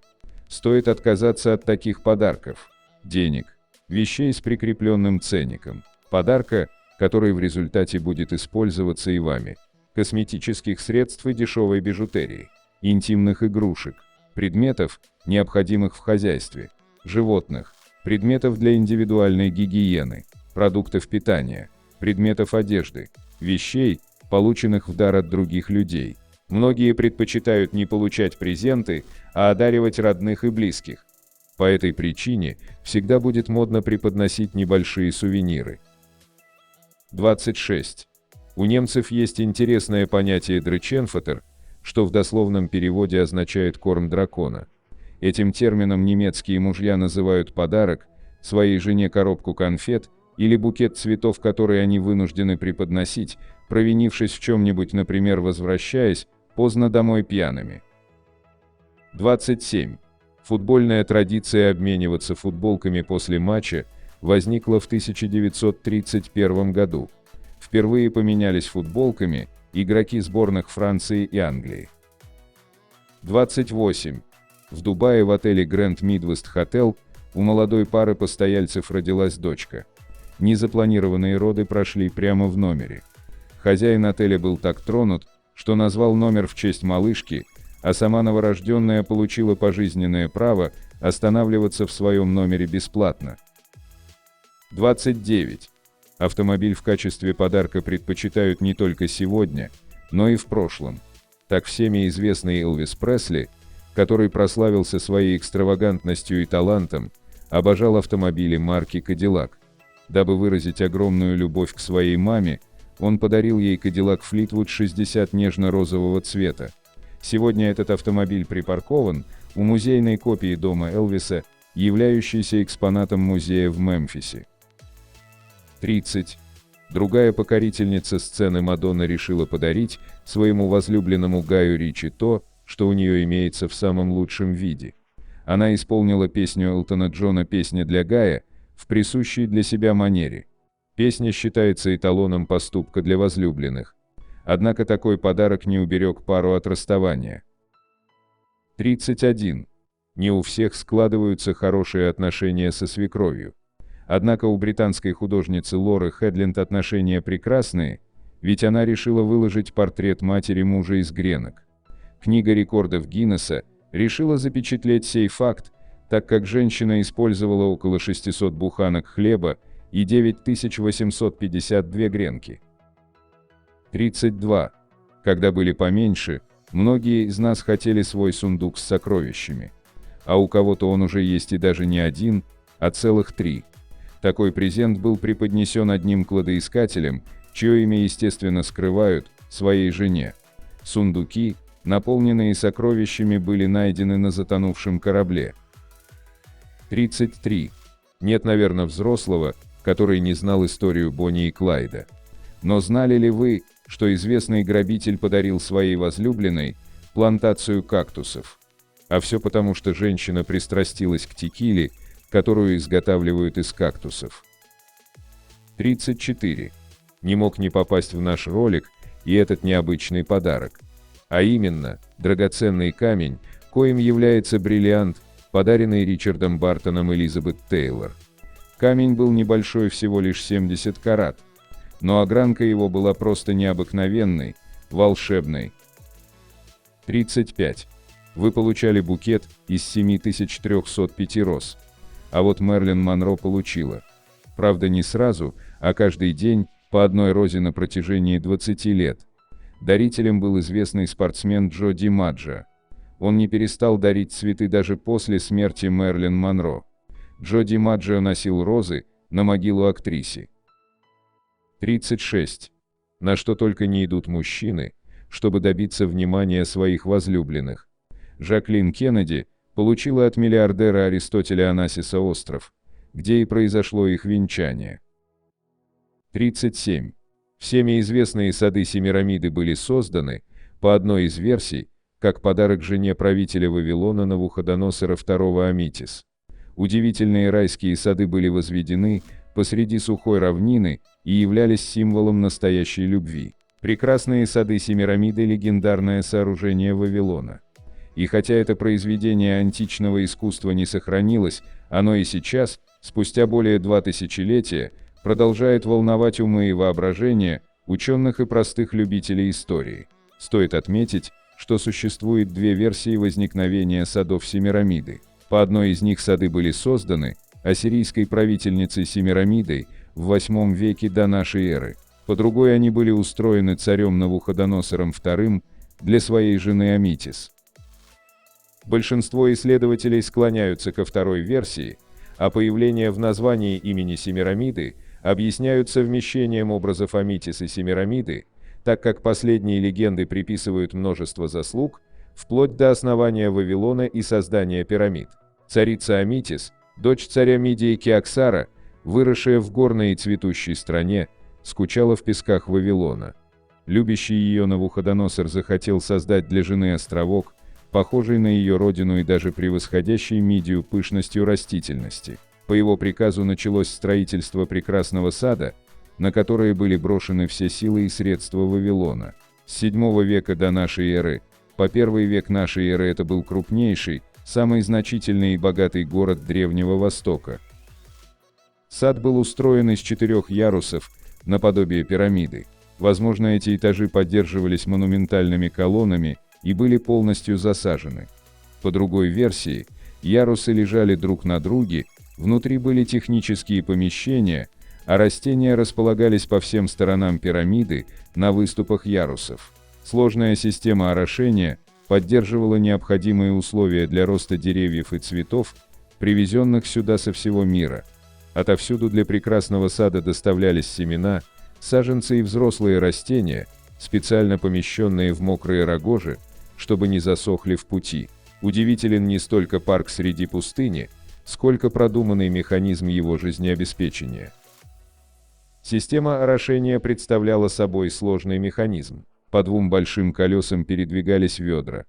Стоит отказаться от таких подарков: денег, вещей с прикрепленным ценником, подарка, который в результате будет использоваться и вами, косметических средств и дешевой бижутерии, интимных игрушек, предметов, необходимых в хозяйстве, животных, предметов для индивидуальной гигиены, продуктов питания, предметов одежды, вещей, полученных в дар от других людей. Многие предпочитают не получать презенты, а одаривать родных и близких. По этой причине всегда будет модно преподносить небольшие сувениры. 26. У немцев есть интересное понятие «дреченфотер», что в дословном переводе означает «корм дракона». Этим термином немецкие мужья называют подарок своей жене коробку конфет или букет цветов, которые они вынуждены преподносить, провинившись в чем-нибудь, например, возвращаясь поздно домой пьяными. 27. Футбольная традиция обмениваться футболками после матча возникла в 1931 году. Впервые поменялись футболками игроки сборных Франции и Англии. 28. В Дубае в отеле Grand Midwest Hotel у молодой пары постояльцев родилась дочка. Незапланированные роды прошли прямо в номере. Хозяин отеля был так тронут, что назвал номер в честь малышки, а сама новорожденная получила пожизненное право останавливаться в своем номере бесплатно. 29. Автомобиль в качестве подарка предпочитают не только сегодня, но и в прошлом. Так всеми известный Элвис Пресли, который прославился своей экстравагантностью и талантом, обожал автомобили марки Cadillac. Дабы выразить огромную любовь к своей маме, он подарил ей Cadillac Fleetwood 60 нежно-розового цвета. Сегодня этот автомобиль припаркован у музейной копии дома Элвиса, являющейся экспонатом музея в Мемфисе. 30. Другая покорительница сцены Мадонна решила подарить своему возлюбленному Гаю Ричи то, что у нее имеется в самом лучшем виде. Она исполнила песню Элтона Джона «Песня для Гая» в присущей для себя манере. Песня считается эталоном поступка для возлюбленных. Однако такой подарок не уберег пару от расставания. 31. Не у всех складываются хорошие отношения со свекровью. Однако у британской художницы Лоры Хедленд отношения прекрасные, ведь она решила выложить портрет матери мужа из гренок. Книга рекордов Гиннесса решила запечатлеть сей факт, так как женщина использовала около 600 буханок хлеба и 9852 гренки. 32. Когда были поменьше, многие из нас хотели свой сундук с сокровищами. А у кого-то он уже есть и даже не один, а целых 3. Такой презент был преподнесен одним кладоискателем, чье имя, естественно, скрывают, своей жене. Сундуки, наполненные сокровищами, были найдены на затонувшем корабле. 33. Нет, наверное, взрослого, который не знал историю Бонни и Клайда. Но знали ли вы, что известный грабитель подарил своей возлюбленной плантацию кактусов? А все потому, что женщина пристрастилась к текиле, которую изготавливают из кактусов. 34. Не мог не попасть в наш ролик и этот необычный подарок. А именно, драгоценный камень, коим является бриллиант, подаренный Ричардом Бартоном Элизабет Тейлор. Камень был небольшой, всего лишь 70 карат, но огранка его была просто необыкновенной, волшебной. 35. Вы получали букет из 7305 роз. А вот Мэрилин Монро получила. Правда, не сразу, а каждый день, по одной розе на протяжении 20 лет. Дарителем был известный спортсмен Джо Димаджо. Он не перестал дарить цветы даже после смерти Мэрилин Монро. Джо Димаджо носил розы на могилу актрисе. 36. На что только не идут мужчины, чтобы добиться внимания своих возлюбленных. Жаклин Кеннеди получила от миллиардера Аристотеля Онасиса остров, где и произошло их венчание. 37. Всеми известные сады Семирамиды были созданы, по одной из версий, как подарок жене правителя Вавилона Навуходоносора II Амитис. Удивительные райские сады были возведены посреди сухой равнины и являлись символом настоящей любви. Прекрасные сады Семирамиды – легендарное сооружение Вавилона. И хотя это произведение античного искусства не сохранилось, оно и сейчас, спустя более 2 тысячелетия, продолжает волновать умы и воображение ученых и простых любителей истории. Стоит отметить, что существует 2 версии возникновения садов Семирамиды. По одной из них сады были созданы ассирийской правительницей Семирамидой в 8 веке до нашей эры. По другой они были устроены царем Навуходоносором II для своей жены Амитис. Большинство исследователей склоняются ко второй версии, а появление в названии имени Семирамиды объясняют совмещением образов Амитис и Семирамиды, так как последние легенды приписывают множество заслуг, вплоть до основания Вавилона и создания пирамид. Царица Амитис, дочь царя Мидии Кеоксара, выросшая в горной и цветущей стране, скучала в песках Вавилона. Любящий ее Навуходоносор захотел создать для жены островок, похожий на ее родину и даже превосходящий Мидию пышностью растительности. По его приказу началось строительство прекрасного сада, на которое были брошены все силы и средства Вавилона. С VII века до нашей эры по I век нашей эры это был крупнейший, самый значительный и богатый город Древнего Востока. Сад был устроен из 4 ярусов, наподобие пирамиды. Возможно, эти этажи поддерживались монументальными колоннами и были полностью засажены. По другой версии, ярусы лежали друг на друге, внутри были технические помещения, а растения располагались по всем сторонам пирамиды, на выступах ярусов. Сложная система орошения поддерживала необходимые условия для роста деревьев и цветов, привезенных сюда со всего мира. Отовсюду для прекрасного сада доставлялись семена, саженцы и взрослые растения, специально помещенные в мокрые рогожи, чтобы не засохли в пути. Удивителен не столько парк среди пустыни, сколько продуманный механизм его жизнеобеспечения. Система орошения представляла собой сложный механизм. По 2 большим колесам передвигались ведра.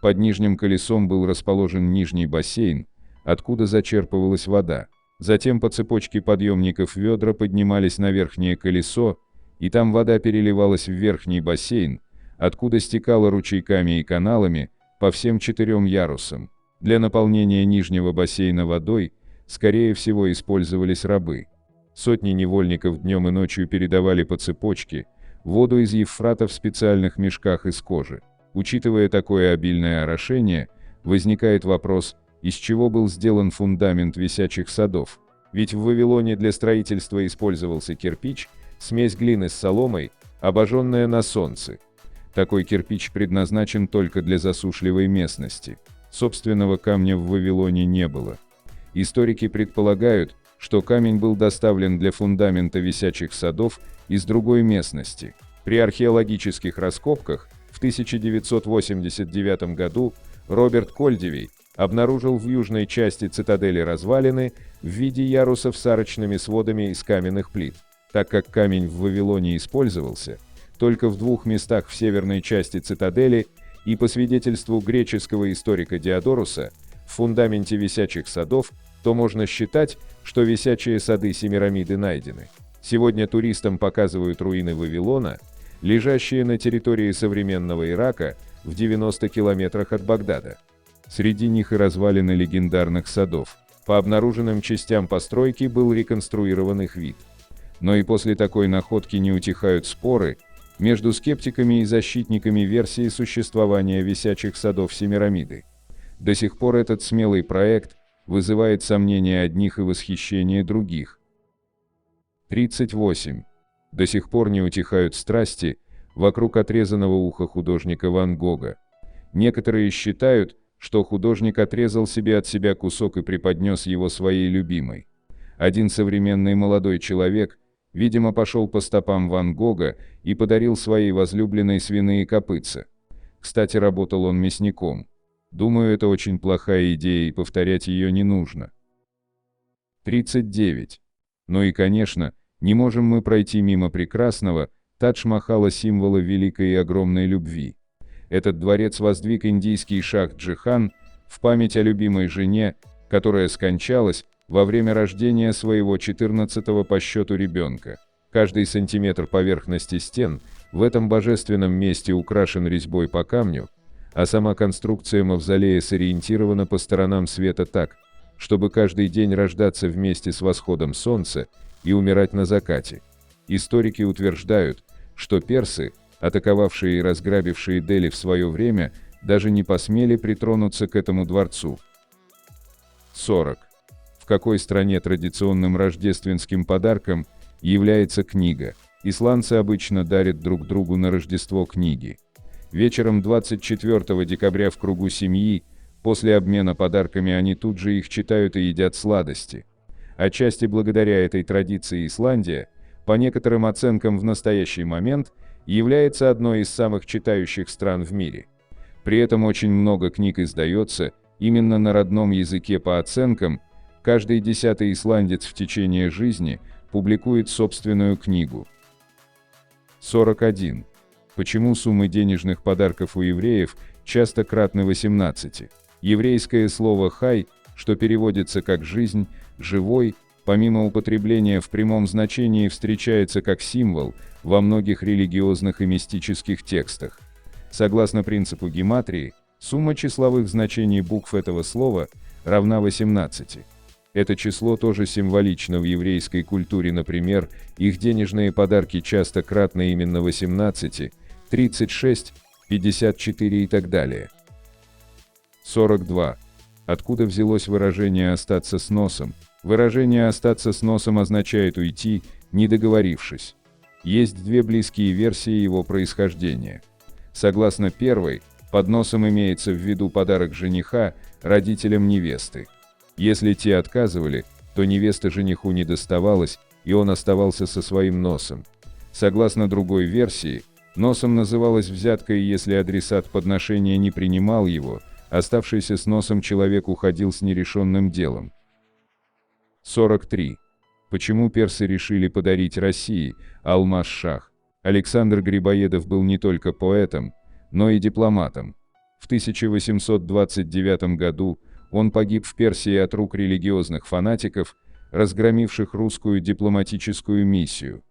Под нижним колесом был расположен нижний бассейн, откуда зачерпывалась вода. Затем по цепочке подъемников ведра поднимались на верхнее колесо, и там вода переливалась в верхний бассейн, откуда стекала ручейками и каналами по всем 4 ярусам. Для наполнения нижнего бассейна водой, скорее всего, использовались рабы. Сотни невольников днем и ночью передавали по цепочке воду из Евфрата в специальных мешках из кожи. Учитывая такое обильное орошение, возникает вопрос, из чего был сделан фундамент висячих садов. Ведь в Вавилоне для строительства использовался кирпич, смесь глины с соломой, обожженная на солнце. Такой кирпич предназначен только для засушливой местности. Собственного камня в Вавилоне не было. Историки предполагают, что камень был доставлен для фундамента висячих садов из другой местности. При археологических раскопках в 1989 году Роберт Кольдивей обнаружил в южной части цитадели развалины в виде ярусов с арочными сводами из каменных плит. Так как камень в Вавилоне использовался только в 2 местах в северной части цитадели, и по свидетельству греческого историка Диодоруса, в фундаменте висячих садов, то можно считать, что висячие сады Семирамиды найдены. Сегодня туристам показывают руины Вавилона, лежащие на территории современного Ирака в 90 километрах от Багдада. Среди них и развалины легендарных садов. По обнаруженным частям постройки был реконструирован их вид. Но и после такой находки не утихают споры между скептиками и защитниками версии существования висячих садов Семирамиды. До сих пор этот смелый проект вызывает сомнения одних и восхищение других. 38. До сих пор не утихают страсти вокруг отрезанного уха художника Ван Гога. Некоторые считают, что художник отрезал себе от себя кусок и преподнес его своей любимой. Один современный молодой человек, видимо, пошел по стопам Ван Гога и подарил своей возлюбленной свиные копытца. Кстати, работал он мясником. Думаю, это очень плохая идея и повторять ее не нужно. 39. Ну и, конечно, не можем мы пройти мимо прекрасного Тадж-Махала, символа великой и огромной любви. Этот дворец воздвиг индийский шах Джихан в память о любимой жене, которая скончалась во время рождения своего 14-го по счету ребенка. Каждый сантиметр поверхности стен в этом божественном месте украшен резьбой по камню, а сама конструкция мавзолея сориентирована по сторонам света так, чтобы каждый день рождаться вместе с восходом солнца и умирать на закате. Историки утверждают, что персы, атаковавшие и разграбившие Дели в свое время, даже не посмели притронуться к этому дворцу. 40. В какой стране традиционным рождественским подарком является книга? Исландцы обычно дарят друг другу на Рождество книги. Вечером 24 декабря в кругу семьи, после обмена подарками они тут же их читают и едят сладости. Отчасти благодаря этой традиции Исландия, по некоторым оценкам в настоящий момент, является одной из самых читающих стран в мире. При этом очень много книг издается именно на родном языке. По оценкам, каждый 10-й исландец в течение жизни публикует собственную книгу. 41. Почему суммы денежных подарков у евреев часто кратны 18? Еврейское слово «хай», что переводится как «жизнь», «живой», помимо употребления в прямом значении встречается как символ во многих религиозных и мистических текстах. Согласно принципу гематрии, сумма числовых значений букв этого слова равна 18. Это число тоже символично в еврейской культуре, например, их денежные подарки часто кратны именно 18, 36, 54 и так далее. 42. Откуда взялось выражение «остаться с носом»? Выражение «остаться с носом» означает уйти, не договорившись. Есть две близкие версии его происхождения. Согласно первой, под носом имеется в виду подарок жениха родителям невесты. Если те отказывали, то невеста жениху не доставалась, и он оставался со своим носом. Согласно другой версии, носом называлась взятка, и если адресат подношения не принимал его, оставшийся с носом человек уходил с нерешенным делом. 43. Почему персы решили подарить России алмаз-шах? Александр Грибоедов был не только поэтом, но и дипломатом. В 1829 году он погиб в Персии от рук религиозных фанатиков, разгромивших русскую дипломатическую миссию.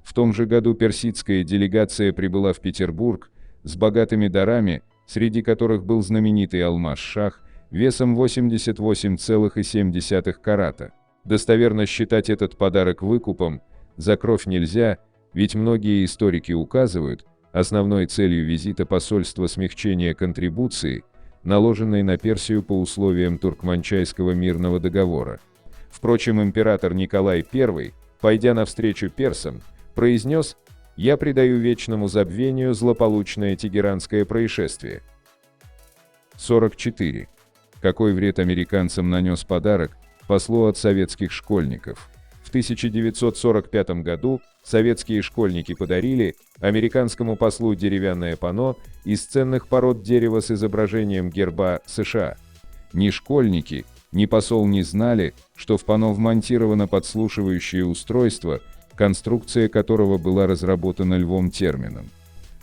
В том же году персидская делегация прибыла в Петербург с богатыми дарами, среди которых был знаменитый алмаз-шах весом 88,7 карата. Достоверно считать этот подарок выкупом за кровь нельзя, ведь многие историки указывают, основной целью визита посольства смягчение контрибуции, наложенной на Персию по условиям Туркманчайского мирного договора. Впрочем, император Николай I, пойдя навстречу персам, произнес: «Я предаю вечному забвению злополучное Тегеранское происшествие». 44. Какой вред американцам нанес подарок послу от советских школьников? В 1945 году советские школьники подарили американскому послу деревянное панно из ценных пород дерева с изображением герба США. Ни школьники, ни посол не знали, что в панно вмонтировано подслушивающее устройство, конструкция которого была разработана Львом Термином.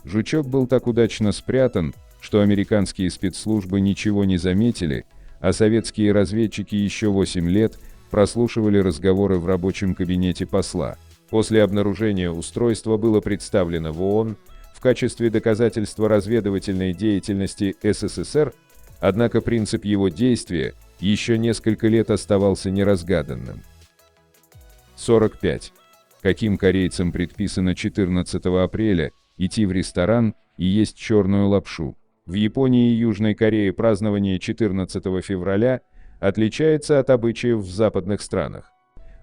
Жучок был так удачно спрятан, что американские спецслужбы ничего не заметили, а советские разведчики еще 8 лет прослушивали разговоры в рабочем кабинете посла. После обнаружения устройства было представлено в ООН в качестве доказательства разведывательной деятельности СССР, однако принцип его действия еще несколько лет оставался неразгаданным. 45. Каким корейцам предписано 14 апреля идти в ресторан и есть черную лапшу? В Японии и Южной Корее празднование 14 февраля отличается от обычаев в западных странах.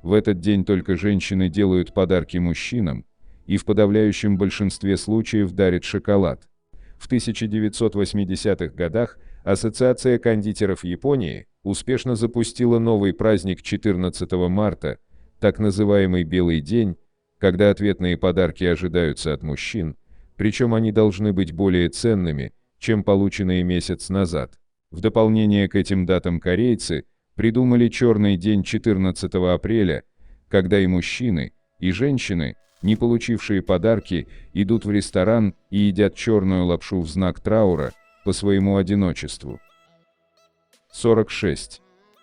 В этот день только женщины делают подарки мужчинам и в подавляющем большинстве случаев дарят шоколад. В 1980-х годах Ассоциация кондитеров Японии успешно запустила новый праздник 14 марта, так называемый «Белый день», когда ответные подарки ожидаются от мужчин, причем они должны быть более ценными, чем полученные месяц назад. В дополнение к этим датам корейцы придумали черный день 14 апреля, когда и мужчины, и женщины, не получившие подарки, идут в ресторан и едят черную лапшу в знак траура по своему одиночеству. 46.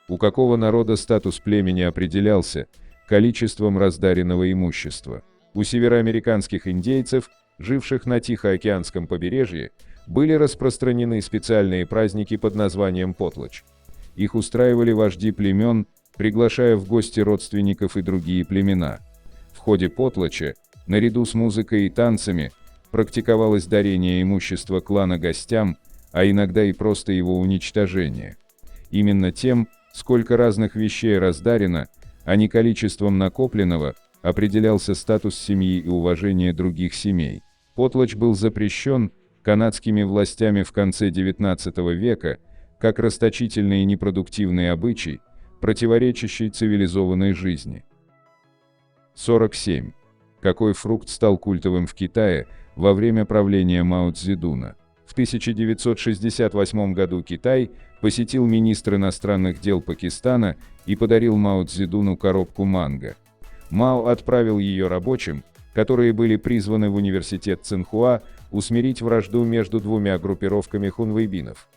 У какого народа статус племени определялся количеством раздаренного имущества? У североамериканских индейцев, живших на Тихоокеанском побережье, были распространены специальные праздники под названием потлач. Их устраивали вожди племен, приглашая в гости родственников и другие племена. В ходе потлача, наряду с музыкой и танцами, практиковалось дарение имущества клана гостям, а иногда и просто его уничтожение. Именно тем, сколько разных вещей раздарено, а не количеством накопленного, определялся статус семьи и уважение других семей. Потлач был запрещен канадскими властями в конце XIX века, как расточительный и непродуктивный обычай, противоречащий цивилизованной жизни. 47. Какой фрукт стал культовым в Китае во время правления Мао Цзэдуна? В 1968 году Китай посетил министр иностранных дел Пакистана и подарил Мао Цзэдуну коробку манго. Мао отправил ее рабочим, которые были призваны в университет Цинхуа, усмирить вражду между двумя группировками хунвейбинов.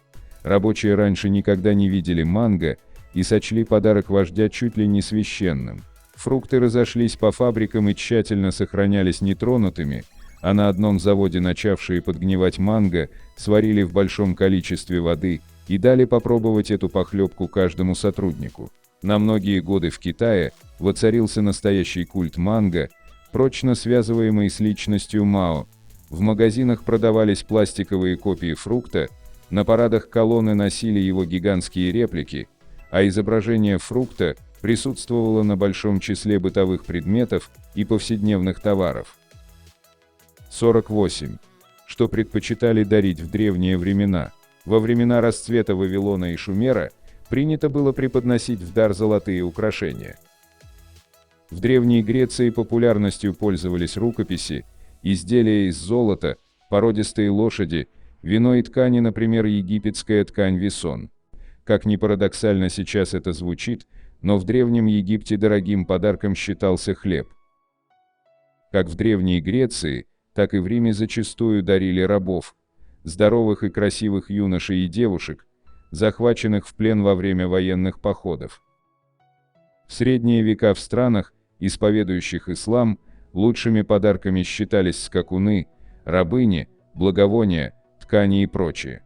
Рабочие раньше никогда не видели манго и сочли подарок вождя чуть ли не священным. Фрукты разошлись по фабрикам и тщательно сохранялись нетронутыми, а на одном заводе начавшие подгнивать манго сварили в большом количестве воды и дали попробовать эту похлебку каждому сотруднику. На многие годы в Китае воцарился настоящий культ манго, прочно связываемый с личностью Мао. В магазинах продавались пластиковые копии фрукта, на парадах колонны носили его гигантские реплики, а изображение фрукта присутствовало на большом числе бытовых предметов и повседневных товаров. 48. Что предпочитали дарить в древние времена? Во времена расцвета Вавилона и Шумера принято было преподносить в дар золотые украшения. В Древней Греции популярностью пользовались рукописи, изделия из золота, породистые лошади, вино и ткани, например, египетская ткань висон. Как ни парадоксально сейчас это звучит, но в Древнем Египте дорогим подарком считался хлеб. Как в Древней Греции, так и в Риме зачастую дарили рабов, здоровых и красивых юношей и девушек, захваченных в плен во время военных походов. В средние века в странах, исповедующих ислам, лучшими подарками считались скакуны, рабыни, благовония, ткани и прочее.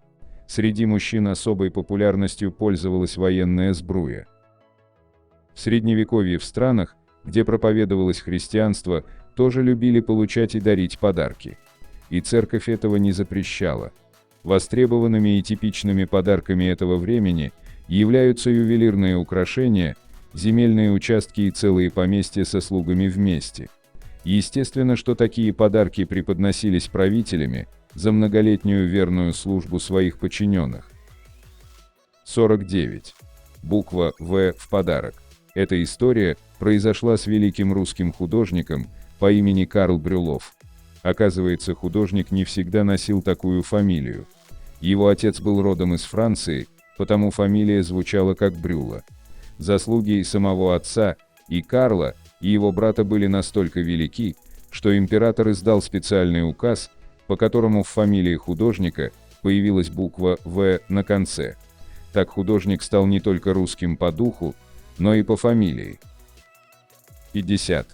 Среди мужчин особой популярностью пользовалась военная сбруя. В Средневековье в странах, где проповедовалось христианство, тоже любили получать и дарить подарки. И церковь этого не запрещала. Востребованными и типичными подарками этого времени являются ювелирные украшения, земельные участки и целые поместья со слугами вместе. Естественно, что такие подарки преподносились правителями за многолетнюю верную службу своих подчиненных. 49. Буква «В» в подарок. Эта история произошла с великим русским художником по имени Карл Брюлов. Оказывается, художник не всегда носил такую фамилию. Его отец был родом из Франции, потому фамилия звучала как Брюла. Заслуги и самого отца, и Карла, и его брата были настолько велики, что император издал специальный указ, по которому в фамилии художника появилась буква «В» на конце. Так художник стал не только русским по духу, но и по фамилии. 50.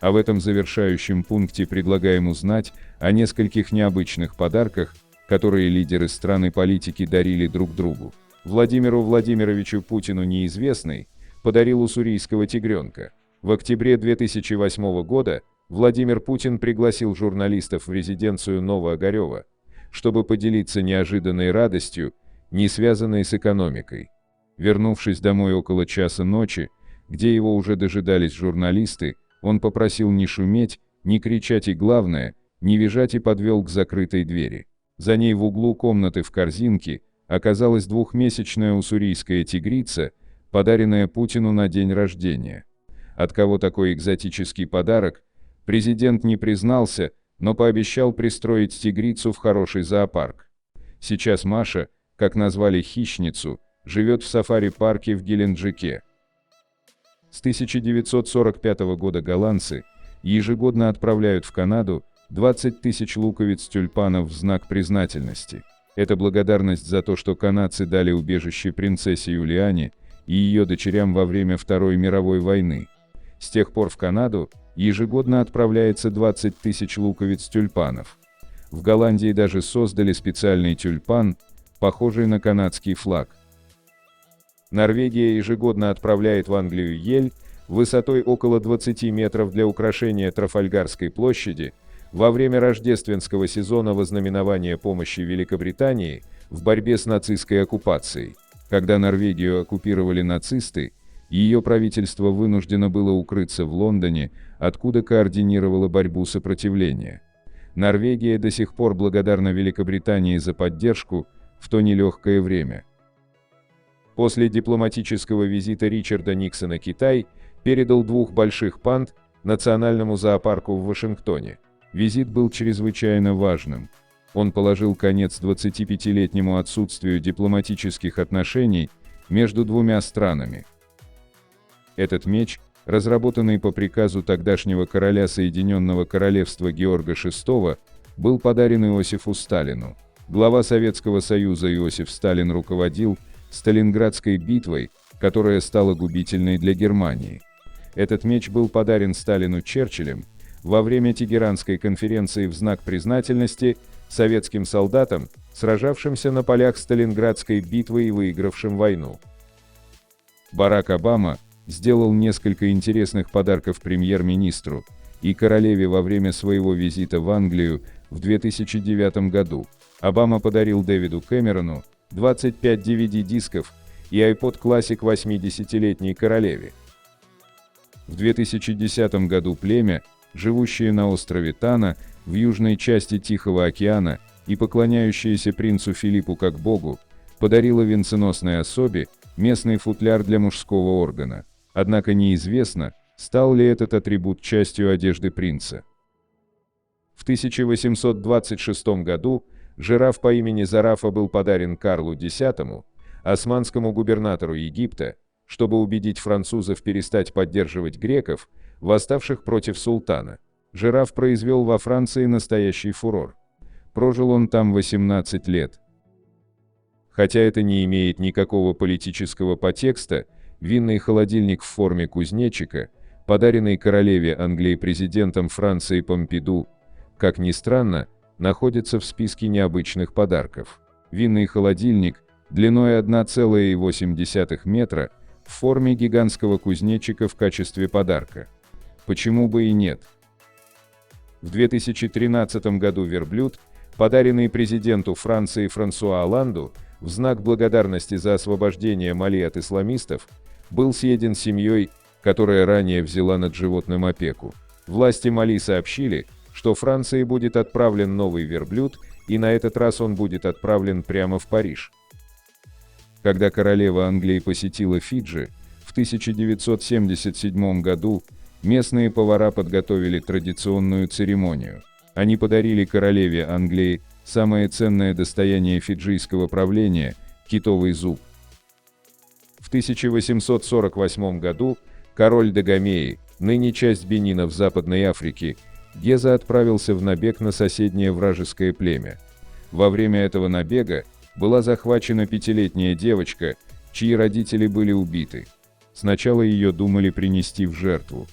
А в этом завершающем пункте предлагаем узнать о нескольких необычных подарках, которые лидеры стран и политики дарили друг другу. Владимиру Владимировичу Путину неизвестный подарил уссурийского тигренка. В октябре 2008 года Владимир Путин пригласил журналистов в резиденцию Новоогарева, чтобы поделиться неожиданной радостью, не связанной с экономикой. Вернувшись домой около часа ночи, где его уже дожидались журналисты, он попросил не шуметь, не кричать и, главное, не визжать, и подвел к закрытой двери. За ней в углу комнаты в корзинке оказалась двухмесячная уссурийская тигрица, подаренная Путину на день рождения. От кого такой экзотический подарок, президент не признался, но пообещал пристроить тигрицу в хороший зоопарк. Сейчас Маша, как назвали хищницу, живет в сафари-парке в Геленджике. С 1945 года голландцы ежегодно отправляют в Канаду 20 тысяч луковиц тюльпанов в знак признательности. Это благодарность за то, что канадцы дали убежище принцессе Юлиане и ее дочерям во время Второй мировой войны. С тех пор в Канаду ежегодно отправляется 20 тысяч луковиц тюльпанов. В Голландии даже создали специальный тюльпан, похожий на канадский флаг. Норвегия ежегодно отправляет в Англию ель высотой около 20 метров для украшения Трафальгарской площади во время рождественского сезона во знаменование помощи Великобритании в борьбе с нацистской оккупацией. Когда Норвегию оккупировали нацисты, ее правительство вынуждено было укрыться в Лондоне, откуда координировало борьбу сопротивления. Норвегия до сих пор благодарна Великобритании за поддержку в то нелегкое время. После дипломатического визита Ричарда Никсона Китай передал двух больших панд Национальному зоопарку в Вашингтоне. Визит был чрезвычайно важным. Он положил конец 25-летнему отсутствию дипломатических отношений между двумя странами. Этот меч, разработанный по приказу тогдашнего короля Соединенного Королевства Георга VI, был подарен Иосифу Сталину. Глава Советского Союза Иосиф Сталин руководил Сталинградской битвой, которая стала губительной для Германии. Этот меч был подарен Сталину Черчиллем во время Тегеранской конференции в знак признательности советским солдатам, сражавшимся на полях Сталинградской битвы и выигравшим войну. Барак Обама сделал несколько интересных подарков премьер-министру и королеве во время своего визита в Англию в 2009 году. Обама подарил Дэвиду Кэмерону 25 DVD-дисков и iPod Classic 80-летней королеве. В 2010 году племя, живущее на острове Тана в южной части Тихого океана и поклоняющееся принцу Филиппу как богу, подарило венценосной особе местный футляр для мужского органа. Однако неизвестно, стал ли этот атрибут частью одежды принца. В 1826 году жираф по имени Зарафа был подарен Карлу X, османскому губернатору Египта, чтобы убедить французов перестать поддерживать греков, восставших против султана. Жираф произвел во Франции настоящий фурор. Прожил он там 18 лет. Хотя это не имеет никакого политического подтекста, винный холодильник в форме кузнечика, подаренный королеве Англии президентом Франции Помпиду, как ни странно, находится в списке необычных подарков. Винный холодильник длиной 1,8 метра в форме гигантского кузнечика в качестве подарка. Почему бы и нет? В 2013 году верблюд, подаренный президенту Франции Франсуа Оланду в знак благодарности за освобождение Мали от исламистов, был съеден семьей, которая ранее взяла над животным опеку. Власти Мали сообщили, что Франции будет отправлен новый верблюд, и на этот раз он будет отправлен прямо в Париж. Когда королева Англии посетила Фиджи в 1977 году, местные повара подготовили традиционную церемонию. Они подарили королеве Англии самое ценное достояние фиджийского правления – китовый зуб. В 1848 году король Дагомеи, ныне часть Бенина в Западной Африке, Геза отправился в набег на соседнее вражеское племя. Во время этого набега была захвачена 5-летняя девочка, чьи родители были убиты. Сначала ее думали принести в жертву.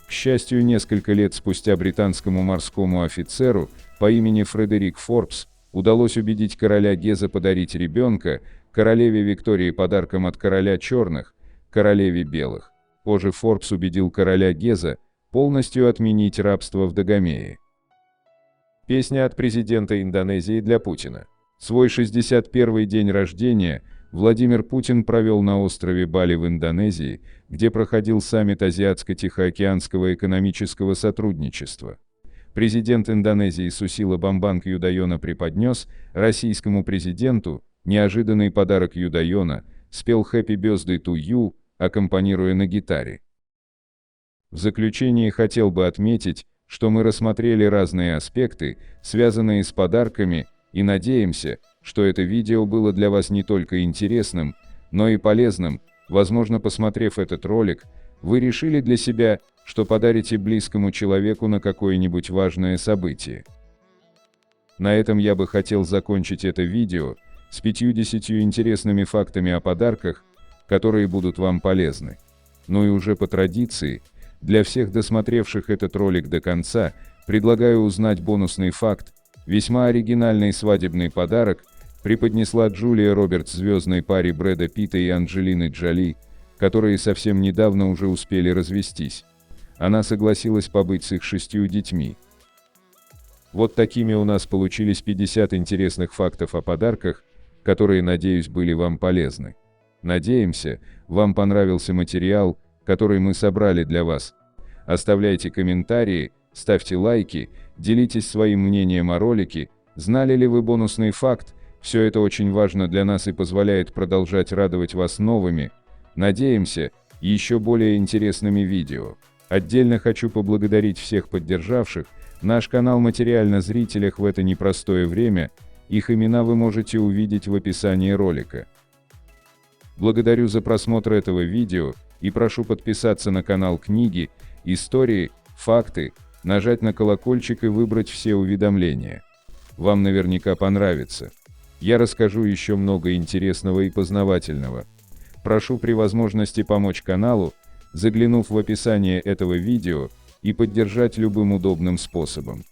К счастью, несколько лет спустя британскому морскому офицеру по имени Фредерик Форбс удалось убедить короля Геза подарить ребенка королеве Виктории подарком от короля черных, королеве белых. Позже Форбс убедил короля Геза полностью отменить рабство в Дагомее. Песня от президента Индонезии для Путина. Свой 61-й день рождения Владимир Путин провел на острове Бали в Индонезии, где проходил саммит Азиатско-Тихоокеанского экономического сотрудничества. Президент Индонезии Сусило Бамбанг Юдайоно преподнес российскому президенту неожиданный подарок Юдайоно, спел «Happy Birthday to you», аккомпанируя на гитаре. В заключение хотел бы отметить, что мы рассмотрели разные аспекты, связанные с подарками, и надеемся, что это видео было для вас не только интересным, но и полезным. Возможно, посмотрев этот ролик, вы решили для себя, что подарите близкому человеку на какое-нибудь важное событие. На этом я бы хотел закончить это видео с 50 интересными фактами о подарках, которые будут вам полезны. Ну и уже по традиции, для всех досмотревших этот ролик до конца, предлагаю узнать бонусный факт. Весьма оригинальный свадебный подарок преподнесла Джулия Робертс звездной паре Брэда Питта и Анджелины Джоли, которые совсем недавно уже успели развестись. Она согласилась побыть с их 6 детьми. Вот такими у нас получились 50 интересных фактов о подарках, которые, надеюсь, были вам полезны. Надеемся, вам понравился материал, который мы собрали для вас. Оставляйте комментарии, ставьте лайки, делитесь своим мнением о ролике, знали ли вы бонусный факт, все это очень важно для нас и позволяет продолжать радовать вас новыми, надеемся, еще более интересными видео. Отдельно хочу поблагодарить всех поддержавших Наш канал материально зрителях в это непростое время, их имена вы можете увидеть в описании ролика. Благодарю за просмотр этого видео и прошу подписаться на канал Книги, Истории, Факты, нажать на колокольчик и выбрать все уведомления. Вам наверняка понравится. Я расскажу еще много интересного и познавательного. Прошу при возможности помочь каналу, заглянув в описание этого видео, и поддержать любым удобным способом.